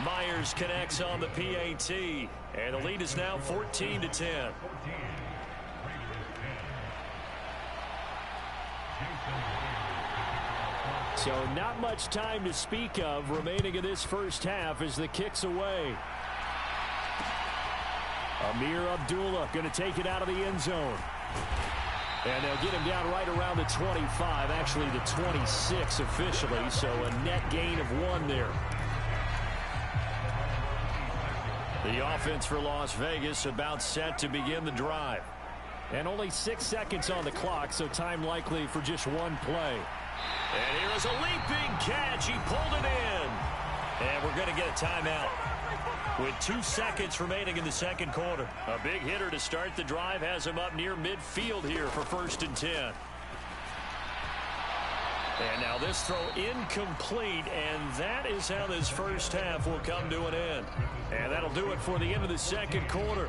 Myers connects on the PAT, and the lead is now 14-10. So not much time to speak of remaining in this first half as the kick's away. Amir Abdullah going to take it out of the end zone. And they'll get him down right around the 25, actually the 26 officially, so a net gain of 1 there. The offense for Las Vegas about set to begin the drive. And only 6 seconds on the clock, so time likely for just 1 play. And here is a leaping catch. He pulled it in. And we're going to get a timeout with 2 seconds remaining in the second quarter. A big hitter to start the drive has him up near midfield here for 1st and 10. And now this throw incomplete, and that is how this first half will come to an end. And that'll do it for the end of the second quarter.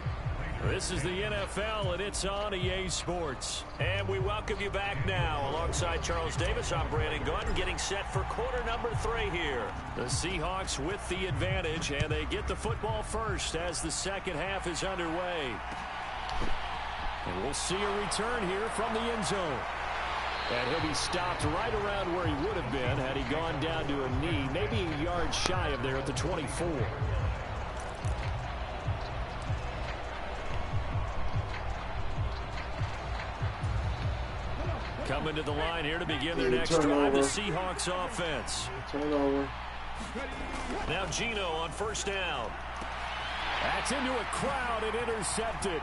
This is the NFL, and it's on EA Sports. And we welcome you back now. Alongside Charles Davis, I'm Brandon Gunn, getting set for quarter number 3 here. The Seahawks with the advantage, and they get the football first as the second half is underway. And we'll see a return here from the end zone. And he'll be stopped right around where he would have been had he gone down to a knee, maybe a yard shy of there at the 24. Coming to the line here to begin their next drive, the Seahawks offense. Turnover. Now Gino on first down. That's into a crowd and intercepted.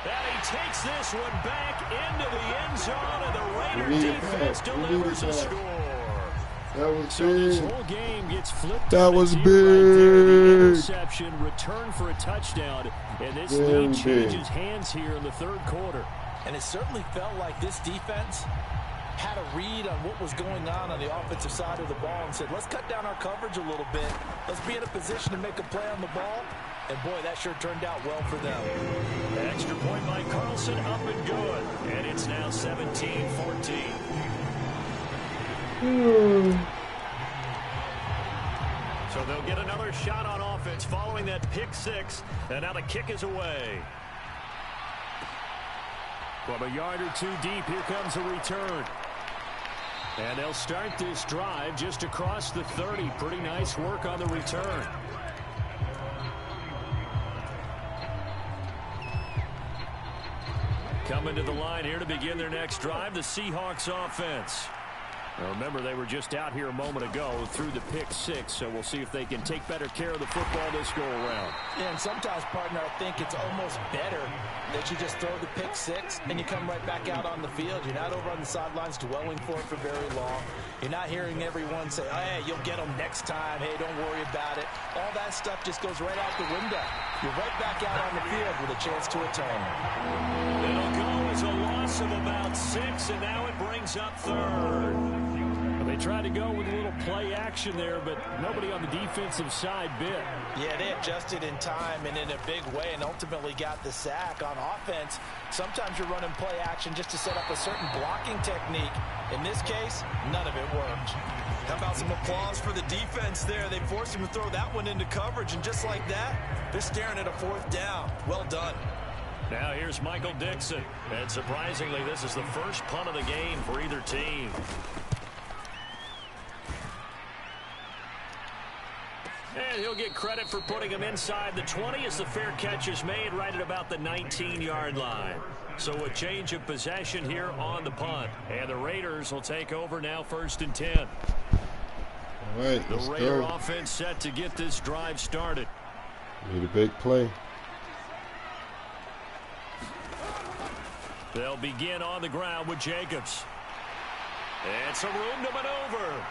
And he takes this one back into the end zone, and the Raider defense delivers a score. That was so big. This whole game gets flipped. That was big. Right there. The interception, return for a touchdown, and this lead changes hands here in the third quarter. And it certainly felt like this defense had a read on what was going on the offensive side of the ball and said, let's cut down our coverage a little bit. Let's be in a position to make a play on the ball. And, boy, that sure turned out well for them. Extra point by Carlson, up and good. And it's now 17-14. So they'll get another shot on offense following that pick six. And now the kick is away. From a yard or two deep, here comes a return. And they'll start this drive just across the 30. Pretty nice work on the return. Coming to the line here to begin their next drive, the Seahawks offense. Now remember, they were just out here a moment ago through the pick six, so we'll see if they can take better care of the football this go-around. Yeah, and sometimes, partner, I think it's almost better that you just throw the pick six and you come right back out on the field. You're not over on the sidelines dwelling for it for very long. You're not hearing everyone say, oh, hey, you'll get them next time. Hey, don't worry about it. All that stuff just goes right out the window. You're right back out on the field with a chance to atone. It'll go as a loss of about 6, and now it brings up third. They tried to go with a little play action there, but nobody on the defensive side bit. Yeah, they adjusted in time and in a big way and ultimately got the sack. On offense, sometimes you're running play action just to set up a certain blocking technique. In this case, none of it worked. How about some applause for the defense there? They forced him to throw that one into coverage, and just like that, they're staring at a fourth down. Well done. Now here's Michael Dixon. And surprisingly, this is the first punt of the game for either team. And he'll get credit for putting him inside the 20 as the fair catch is made right at about the 19-yard line. So a change of possession here on the punt. And the Raiders will take over now, 1st and 10. All right, the Raider offense set to get this drive started. Need a big play. They'll begin on the ground with Jacobs. And some room to maneuver.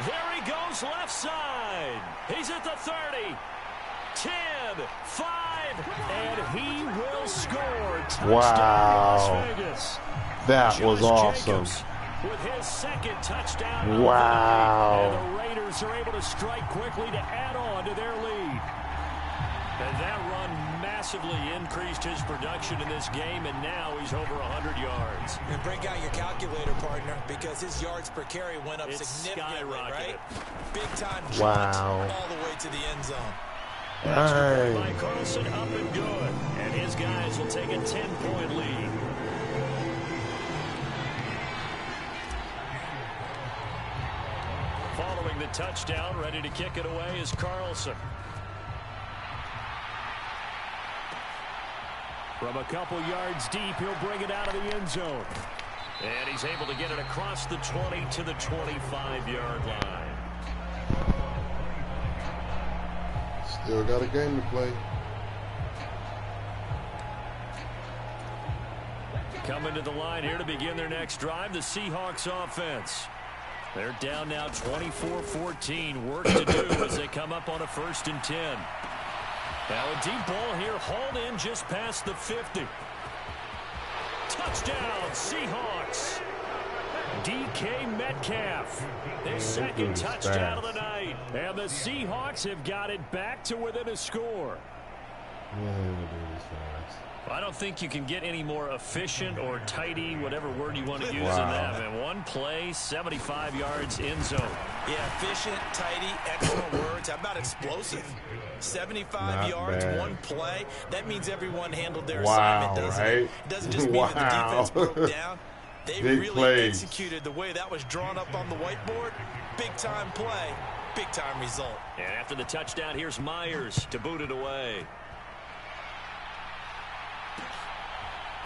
There he goes left side. He's at the 30, 10, 5, and he will score. Touchdown, Las Vegas. That was awesome. Jacobs with his second touchdown. Wow. And the Raiders are able to strike quickly to add on to their lead. And that run massively increased his production in this game, and now he's over 100 yards. And break out your calculator, partner, because his yards per carry went up significantly, right? Big time jump all the way to the end zone. Extra point by Carlson, up and good. And his guys will take a 10-point lead. Following the touchdown, ready to kick it away is Carlson. From a couple yards deep, he'll bring it out of the end zone. And he's able to get it across the 20 to the 25-yard line. Still got a game to play. Coming to the line here to begin their next drive, the Seahawks offense. They're down now 24-14. Work to do as they come up on a 1st and 10. Now a deep ball here, hauled in just past the 50. Touchdown, Seahawks. DK Metcalf, his second touchdown of the night. And the Seahawks have got it back to within a score. I don't think you can get any more efficient or tidy, whatever word you want to use in that. And one play, 75 yards in zone. Yeah, efficient, tidy, excellent words. How about explosive? 75 yards, one play. That means everyone handled their assignment, doesn't it? It doesn't just mean that the defense broke down. They really executed the way that was drawn up on the whiteboard. Big-time play, big-time result. And after the touchdown, here's Myers to boot it away.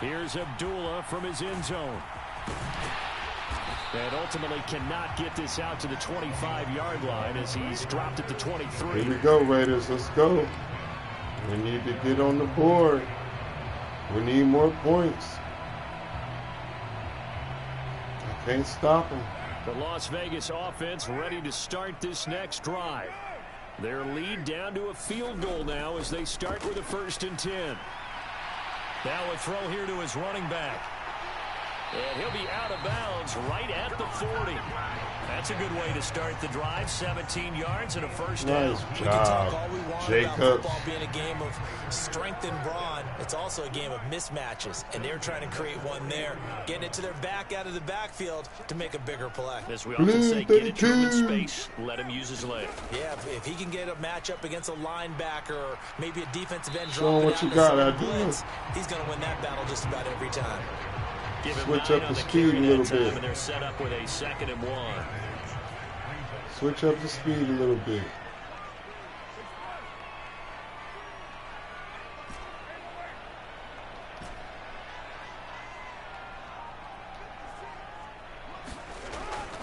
Here's Abdullah from his end zone. And ultimately cannot get this out to the 25-yard line as he's dropped at the 23. Here we go, Raiders. Let's go. We need to get on the board. We need more points. I can't stop them. The Las Vegas offense ready to start this next drive. Their lead down to a field goal now as they start with a 1st and 10. Now a throw here to his running back. And he'll be out of bounds right at the 40. That's a good way to start the drive. 17 yards and a 1st down. Nice We can talk job, all we want Jacobs. about football being a game of strength and brawn. It's also a game of mismatches, and they're trying to create one there, getting it to their back out of the backfield to make a bigger play. As we often say, get it to him in space, let him use his leg. Yeah, if he can get a matchup against a linebacker or maybe a defensive end Show him dropping what out you to got, some I do. blitz, he's going to win that battle just about every time. Switch up the speed a little bit. And they're set up with a 2nd and 1. Switch up the speed a little bit.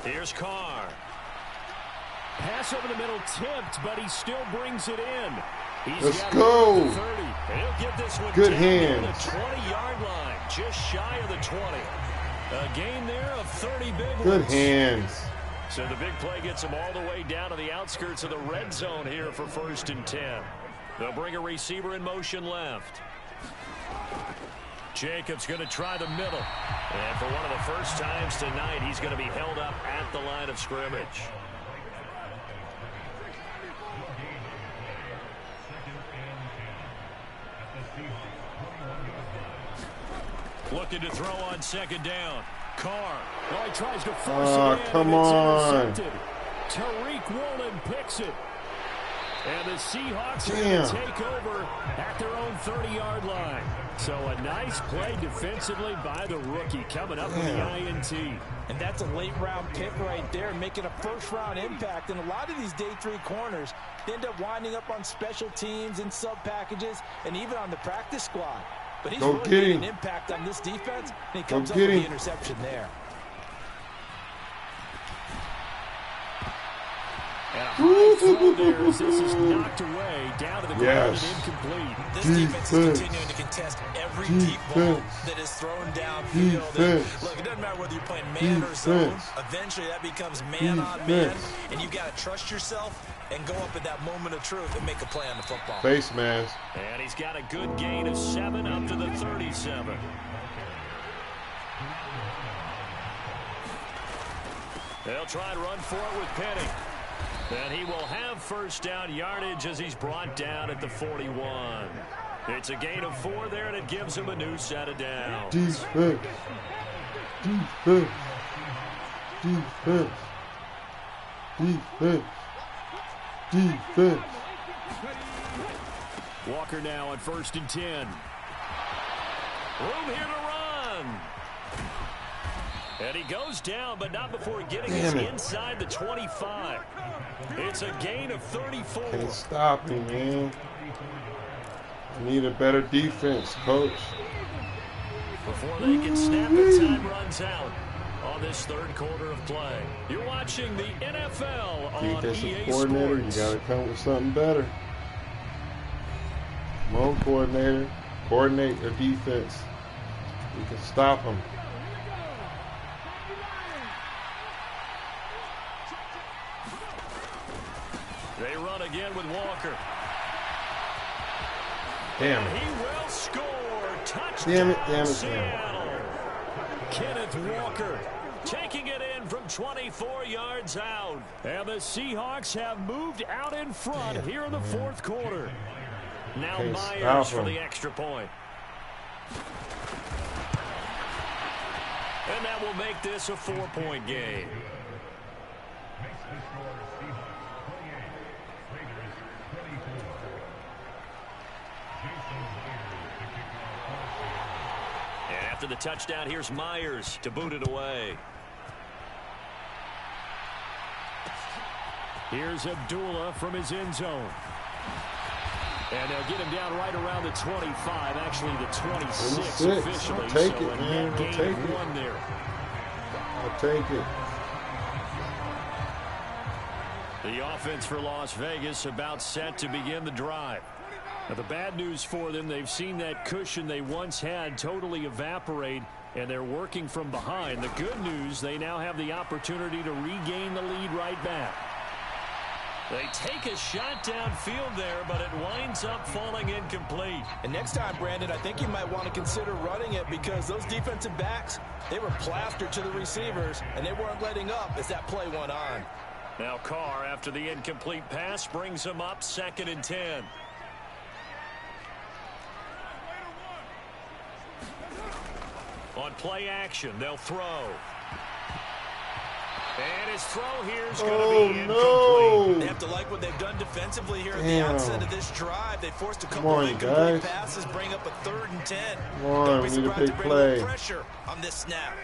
Here's Carr. Pass over the middle tipped, but he still brings it in. Let's go. He'll get this one Good down hands. to the 20-yard line, just shy of the 20. A gain there of 30 big Good ones. hands. So the big play gets him all the way down to the outskirts of the red zone here for 1st and 10. They'll bring a receiver in motion left. Jacobs going to try the middle. And for one of the first times tonight, he's going to be held up at the line of scrimmage. Looking to throw on 2nd down. Carr. Well, he tries to force it in. Come and it's on. intercepted. Tariq Woolen picks it. And the Seahawks are Damn. going to take over at their own 30-yard line. So a nice play defensively by the rookie coming up with the INT. And that's a late-round pick right there, making a first-round impact. And a lot of these day 3 corners end up winding up on special teams and sub-packages and even on the practice squad. But he's really making an impact on this defense, and he comes up with the interception there. And a high throw there as this is knocked away down to the ground and incomplete. This defense is continuing to contest every deep ball that is thrown downfield. And look, it doesn't matter whether you're playing man or zone. Eventually, that becomes man on man, and you've got to trust yourself and go up at that moment of truth and make a play on the football. Face mask. And he's got a good gain of 7 up to the 37. They'll try and run for it with Penny. And he will have 1st down yardage as he's brought down at the 41. It's a gain of 4 there, and it gives him a new set of downs. Defense. Defense. Defense. Defense. Defense. Walker now on 1st and 10. Room here to run. And he goes down, but not before getting us inside the 25. It's a gain of 34. Can't stop him, man. I need a better defense, coach. Before they can snap it, time runs out on this 3rd quarter of play. You're watching the NFL on Defensive EA coordinator, Sports. you got to come with something better. Come on, coordinator. Coordinate your defense. You can stop them. They run again with Walker. Damn it. He will score. Touchdown, Damn it, damn it, Seattle. Kenneth Walker taking it in from 24 yards out. And the Seahawks have moved out in front here in the 4th quarter. Now Myers for the extra point. And that will make this a 4-point game. And after the touchdown, here's Myers to boot it away. Here's Abdullah from his end zone. And they'll get him down right around the 25, actually the 26 officially. Take so it, a man. net gain Take of it. 1 there. I'll take it. The offense for Las Vegas about set to begin the drive. Now, the bad news for them, they've seen that cushion they once had totally evaporate, and they're working from behind. The good news, they now have the opportunity to regain the lead right back. They take a shot downfield there, but it winds up falling incomplete. And next time, Brandon, I think you might want to consider running it because those defensive backs, they were plastered to the receivers, and they weren't letting up as that play went on. Now Carr, after the incomplete pass, brings him up 2nd and 10. On play action, they'll throw. And his throw here is going to be incomplete. They have to like what they've done defensively here at the outset of this drive. They forced a couple of incomplete passes, bring up a 3rd and 10. Don't be surprised to bring a little pressure on this snap.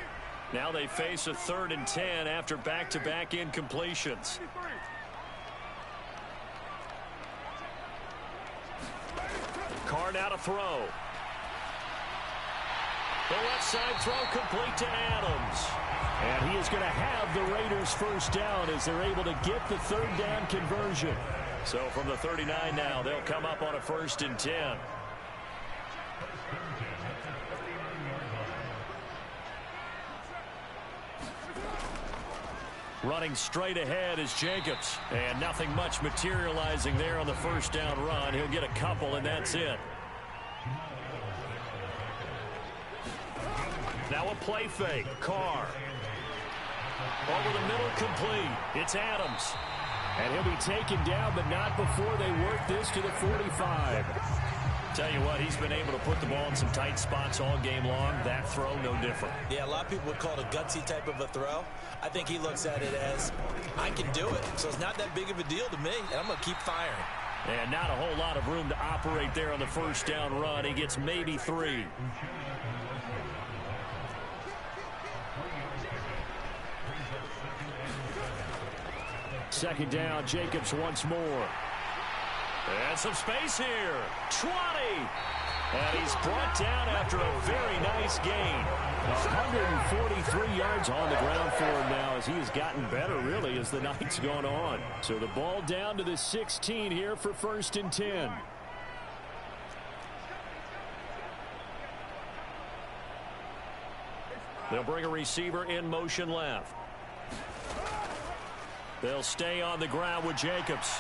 Now they face a 3rd and 10 after back-to-back incompletions. Carr now to throw. The left side throw complete to Adams. And he is going to have the Raiders first down as they're able to get the 3rd down conversion. So from the 39 now, they'll come up on a 1st and 10. Running straight ahead is Jacobs. And nothing much materializing there on the 1st down run. He'll get a couple, and that's it. Now a play fake. Carr. Over the middle, complete. It's Adams. And he'll be taken down, but not before they work this to the 45. Tell you what, he's been able to put the ball in some tight spots all game long. That throw, no different. Yeah, a lot of people would call it a gutsy type of a throw. I think he looks at it as, I can do it. So it's not that big of a deal to me, and I'm going to keep firing. And not a whole lot of room to operate there on the 1st down run. He gets maybe 3. Second down, Jacobs once more. And some space here. 20. And he's brought down after a very nice gain. 143 yards on the ground for him now as he has gotten better, really, as the night's gone on. So the ball down to the 16 here for 1st and 10. They'll bring a receiver in motion left. They'll stay on the ground with Jacobs.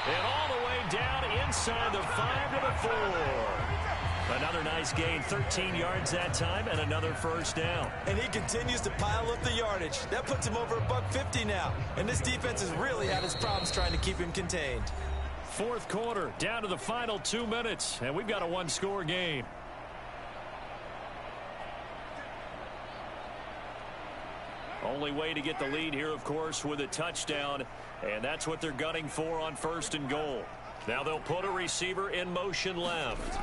And all the way down inside the 5 to the 4. Another nice gain, 13 yards that time, and another 1st down. And he continues to pile up the yardage. That puts him over $150 now. And this defense has really had its problems trying to keep him contained. 4th quarter, down to the final 2 minutes, and we've got a 1-score game. Only way to get the lead here, of course, with a touchdown, and that's what they're gunning for on 1st and goal. Now they'll put a receiver in motion left.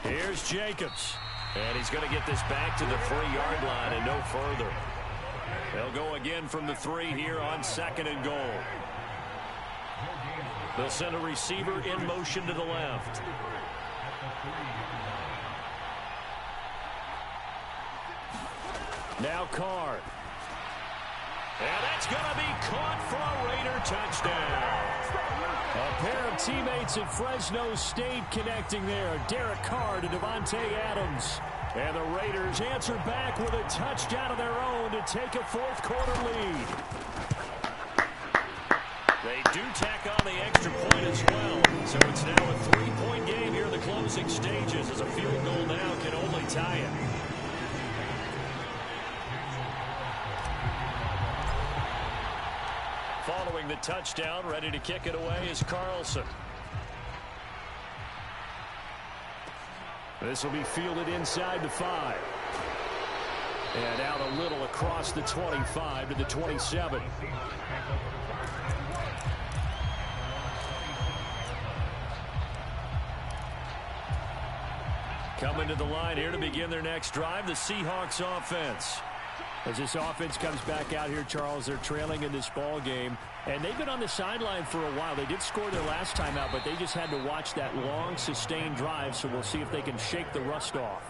Here's Jacobs, and he's going to get this back to the 3-yard line and no further. They'll go again from the 3 here on 2nd and goal. They'll send a receiver in motion to the left. Now Carr. And that's going to be caught for a Raider touchdown. A pair of teammates at Fresno State connecting there. Derek Carr to Devontae Adams. And the Raiders answer back with a touchdown of their own to take a 4th quarter lead. They do tack on the extra point as well. So it's now a 3-point game here in the closing stages as a field goal now can only tie it. Following the touchdown, ready to kick it away is Carlson. This will be fielded inside the 5. And out a little across the 25 to the 27. Coming to the line here to begin their next drive, the Seahawks offense. As this offense comes back out here, Charles, they're trailing in this ball game, and they've been on the sideline for a while. They did score their last time out, but they just had to watch that long, sustained drive, so we'll see if they can shake the rust off.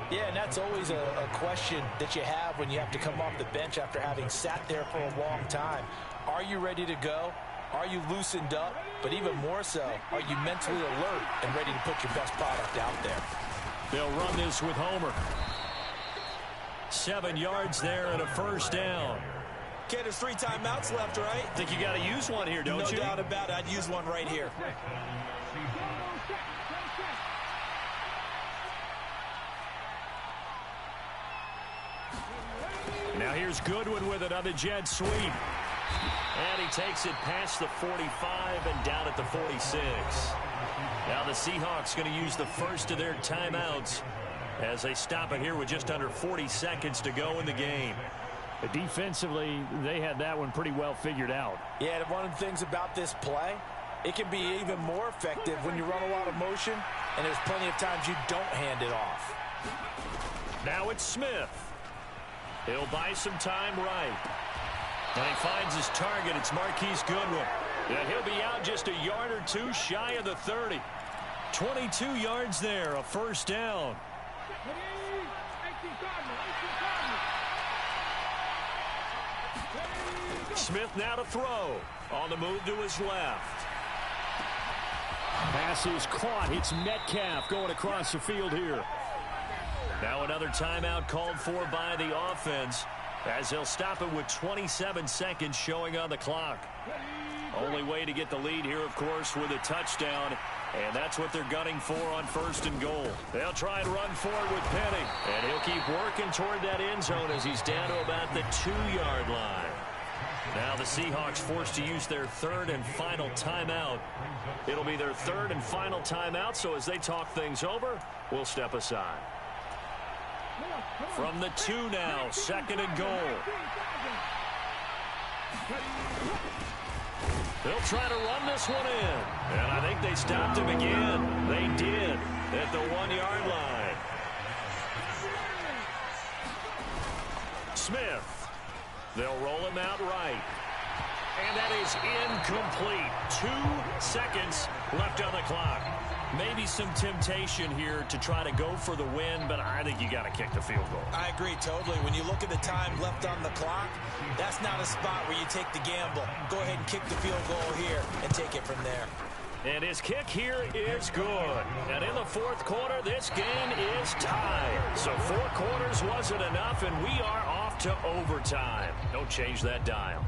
Yeah, and that's always a question that you have when you have to come off the bench after having sat there for a long time. Are you ready to go? Are you loosened up? But even more so, are you mentally alert and ready to put your best product out there? They'll run this with Homer. 7 yards there and a first down. Okay, there's 3 timeouts left, right? I think you got to use one here, don't you? No doubt about it. I'd use one right here. Now here's Goodwin with another jet sweep. And he takes it past the 45 and down at the 46. Now the Seahawks going to use the first of their timeouts as they stop it here with just under 40 seconds to go in the game. Defensively, they had that one pretty well figured out. Yeah, and one of the things about this play, it can be even more effective when you run a lot of motion, and there's plenty of times you don't hand it off. Now it's Smith. He'll buy some time right. And he finds his target. It's Marquise Goodwin. And he'll be out just a yard or two shy of the 30. 22 yards there, a first down. Smith now to throw. On the move to his left. Pass is caught. It's Metcalf going across the field here. Now another timeout called for by the offense as they'll stop it with 27 seconds showing on the clock. Only way to get the lead here, of course, with a touchdown. And that's what they're gunning for on 1st and goal. They'll try and run forward with Penny. And he'll keep working toward that end zone as he's down to about the 2-yard line. Now the Seahawks forced to use their 3rd and final timeout. It'll be their 3rd and final timeout, so as they talk things over, we'll step aside. From the 2 now, 2nd and goal. They'll try to run this one in. And I think they stopped him again. They did at the 1-yard line. Smith. They'll roll him out right. And that is incomplete. 2 seconds left on the clock. Maybe some temptation here to try to go for the win, but I think you got to kick the field goal. I agree totally. When you look at the time left on the clock, that's not a spot where you take the gamble. Go ahead and kick the field goal here and take it from there. And his kick here is good. And in the 4th quarter, this game is tied. So 4 quarters wasn't enough, and we are off to overtime. Don't change that dial.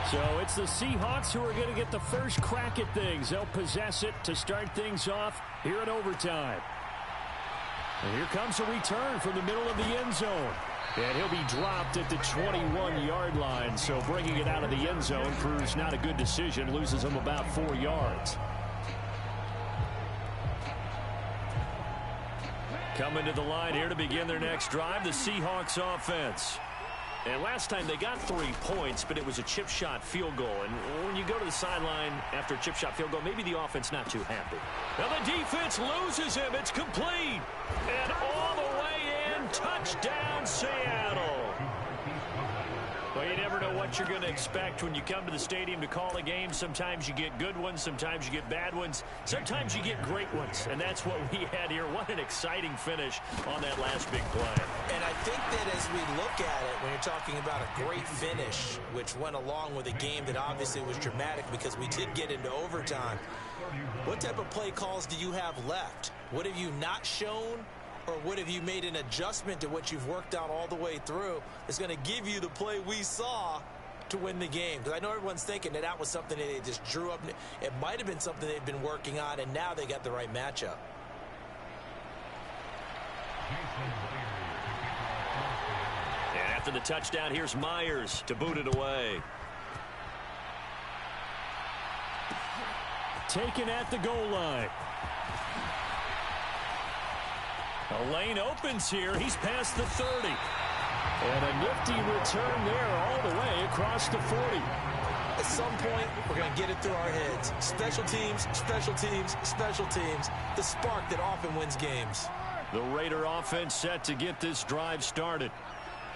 So it's the Seahawks who are going to get the first crack at things. They'll possess it to start things off here in overtime. And here comes a return from the middle of the end zone. And he'll be dropped at the 21-yard line. So bringing it out of the end zone proves not a good decision. Loses him about 4 yards. Coming to the line here to begin their next drive, the Seahawks offense. And last time they got 3 points, but it was a chip shot field goal. And when you go to the sideline after a chip shot field goal, maybe the offense not too happy. Now the defense loses him. It's complete. And all the way in, touchdown Seattle. Well, you never know what you're going to expect when you come to the stadium to call a game. Sometimes you get good ones. Sometimes you get bad ones. Sometimes you get great ones. And that's what we had here. What an exciting finish on that last big play. And I think that as we look at it, when you're talking about a great finish, which went along with a game that obviously was dramatic because we did get into overtime, what type of play calls do you have left? What have you not shown? Or what have you made an adjustment to what you've worked on all the way through that's going to give you the play we saw to win the game? Because I know everyone's thinking that that was something that they just drew up. It might have been something they've been working on, and now they got the right matchup. And after the touchdown, here's Myers to boot it away. taken at the goal line. A lane opens here. He's past the 30. And a nifty return there all the way across the 40. At some point, we're going to get it through our heads. Special teams, special teams, special teams. The spark that often wins games. The Raider offense set to get this drive started.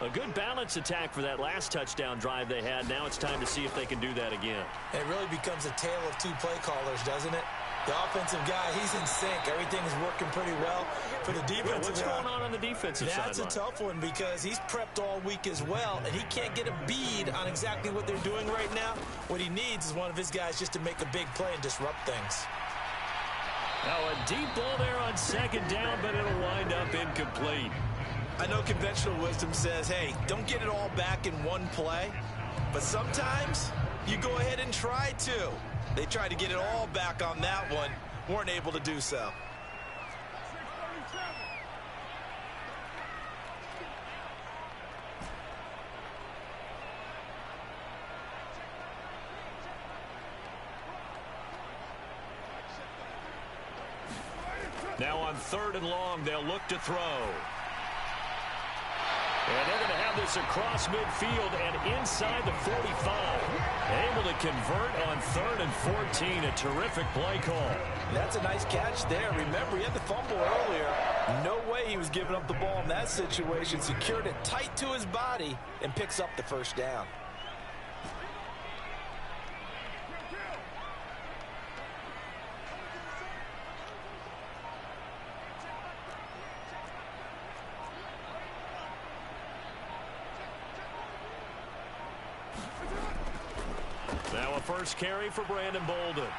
A good balance attack for that last touchdown drive they had. Now it's time to see if they can do that again. It really becomes a tale of two play callers, doesn't it? The offensive guy, he's in sync. Everything is working pretty well for the defensive What's going on the defensive side? That's a tough one because he's prepped all week as well, and he can't get a bead on exactly what they're doing right now. What he needs is one of his guys just to make a big play and disrupt things. Now a deep ball there on second down, but it'll wind up incomplete. I know conventional wisdom says, hey, don't get it all back in one play, but sometimes you go ahead and try to. They tried to get it all back on that one, weren't able to do so. Now on 3rd and long, they'll look to throw. And they're going to have this across midfield and inside the 45. Able to convert on 3rd and 14. A terrific play call. That's a nice catch there. Remember, he had the fumble earlier. No way he was giving up the ball in that situation. Secured it tight to his body and picks up the first down. Now a first carry for Brandon Bolden.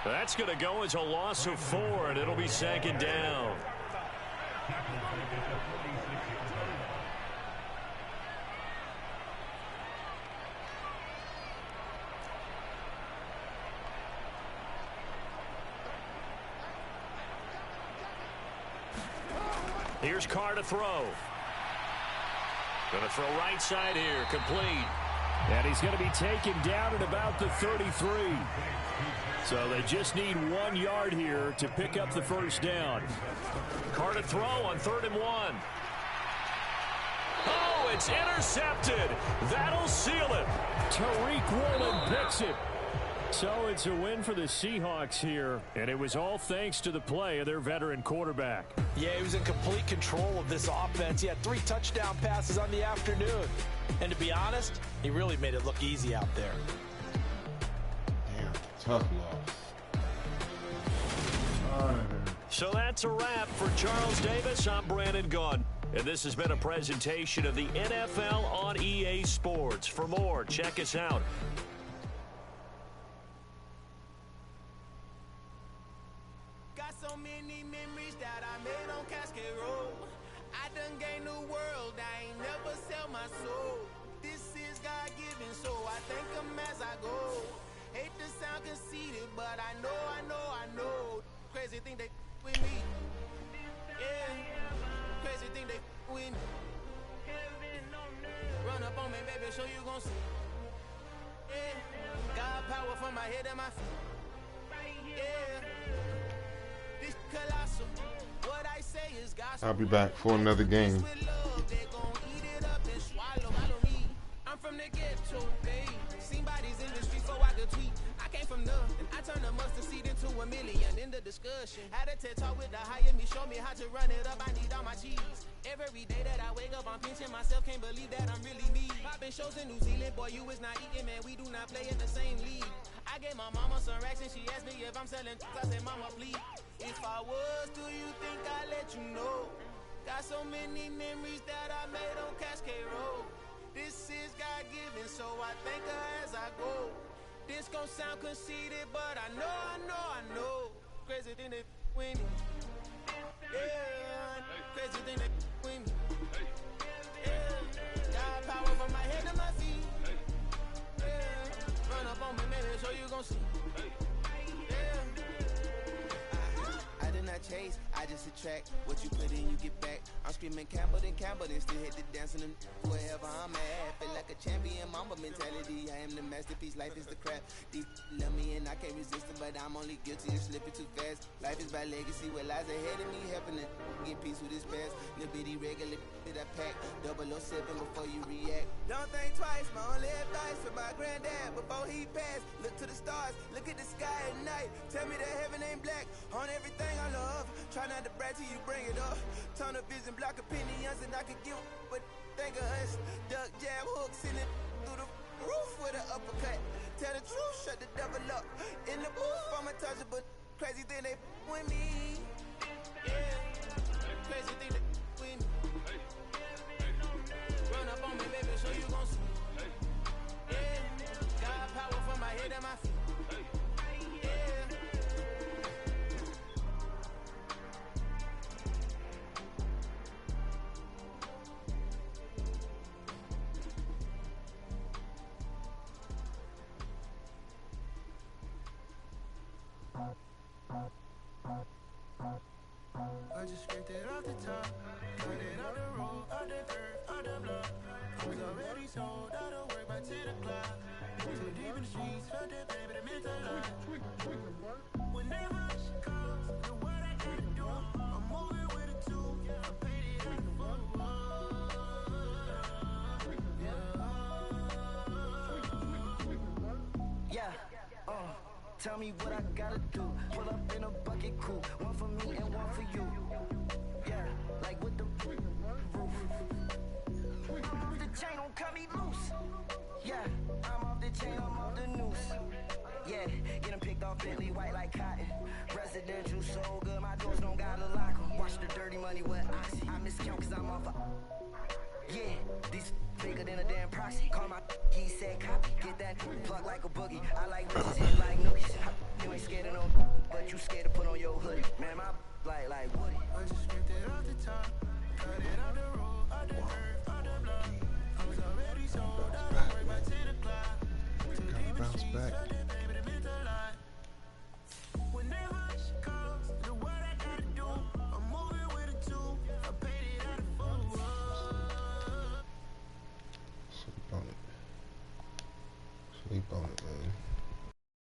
That's going to go as a loss of 4, and it'll be 2nd down. Here's Carr to throw. Going to throw right side here, complete. And he's going to be taken down at about the 33. So they just need 1 yard here to pick up the first down. Carr to throw on 3rd and 1. Oh, it's intercepted. That'll seal it. Tariq Woolen picks it. So it's a win for the Seahawks here, and it was all thanks to the play of their veteran quarterback. Yeah, he was in complete control of this offense. He had 3 touchdown passes on the afternoon. And to be honest, he really made it look easy out there. Damn, tough loss. So that's a wrap for Charles Davis. I'm Brandon Gunn. And this has been a presentation of the NFL on EA Sports. For more, check us out. Got so many memories that I made on Cascade Road. I done gained the world, I ain't never sell my soul. This is God-given, so I thank him as I go. Hate to sound conceited, but I know. Crazy thing they with me. Yeah, crazy thing they with me. Run up on me, baby, show you gon' see. Yeah, God power from my head and my feet. Yeah, this colossal. What I say is gospel. I'll be back for another game. I'm from the ghetto, babe. Seen bodies in the street so I could tweet. I came from nothing. I turned a mustard seed into a million in the discussion. Had a TED talk with the higher me, show me how to run it up. I need all my cheese. Every day that I wake up, I'm pinching myself. Can't believe that I'm really me. Popping shows in New Zealand, boy, you is not eating, man. We do not play in the same league. I gave my mama some racks and she asked me if I'm selling. I said, mama, please. If I was, do you think I'd let you know? Got so many memories that I made on Cascade Road. This is God-given, so I thank her as I go. This gon' sound conceited, but I know. Crazy thing they with me. Yeah, crazy thing they with me. Yeah, got power from my head to my feet. Yeah, run up on me, man, so you gon' see. Yeah, I did not chase. I just attract what you put in, you get back. I'm screaming Campbell, then still hit the dancing and wherever I'm at. Feel like a champion, mamba mentality. I am the masterpiece, life is the crap. Deep love me and I can't resist it, but I'm only guilty of slipping too fast. Life is by legacy, what lies ahead of me, helping to get peace with his past. Little bitty regular that I pack, 007 before you react. Don't think twice, my only advice for my granddad before he passed. Look to the stars, look at the sky at night. Tell me that heaven ain't black on everything I love. Try not to brag till you bring it up. Tunnel vision, block opinions, and I could give but think of us. Duck jab hooks in it through the roof with an uppercut. Tell the truth, shut the devil up. In the booth, I'm untouchable. Crazy thing they with me. Yeah, crazy thing they with me. Run up on me, baby, so you gon' see. Yeah, got power from my head and my feet. I just scraped it off the top, cut it out the road, out the dirt, out the block. I was already sold out of work by 10 o'clock. Too deep in the streets, felt that baby, that meant a lot. Whenever she calls, do what I gotta do. I'm moving with a two, I paid it out the book. Yeah, tell me what I gotta do. Pull up in a bucket coupe, one for me and one for you. Yeah, like with the roof. I'm off the chain, don't cut me loose. Yeah, I'm off the chain, I'm off the noose. Yeah, getting picked off Bentley, white like cotton. Residential so good, my doors don't gotta lock 'em. Watch the dirty money with oxy. I miscount cause I'm off a... Yeah, these bigger than a damn proxy. Call my he said copy. Get that plug like a boogie. I like riches, hit like nookies. You ain't scared of no, but you scared to put on your hoodie. Man, my like Woody. I just scraped it off the top, cut it out the road, out the dirt, out the block. I was already sold out of work by 10 o'clock. Too deep in the streets, felt that baby, that meant a lot. Whenever she calls, do what I gotta do. I'm moving with a two, I paid it out of full. Sleep on it. Sleep on it, man.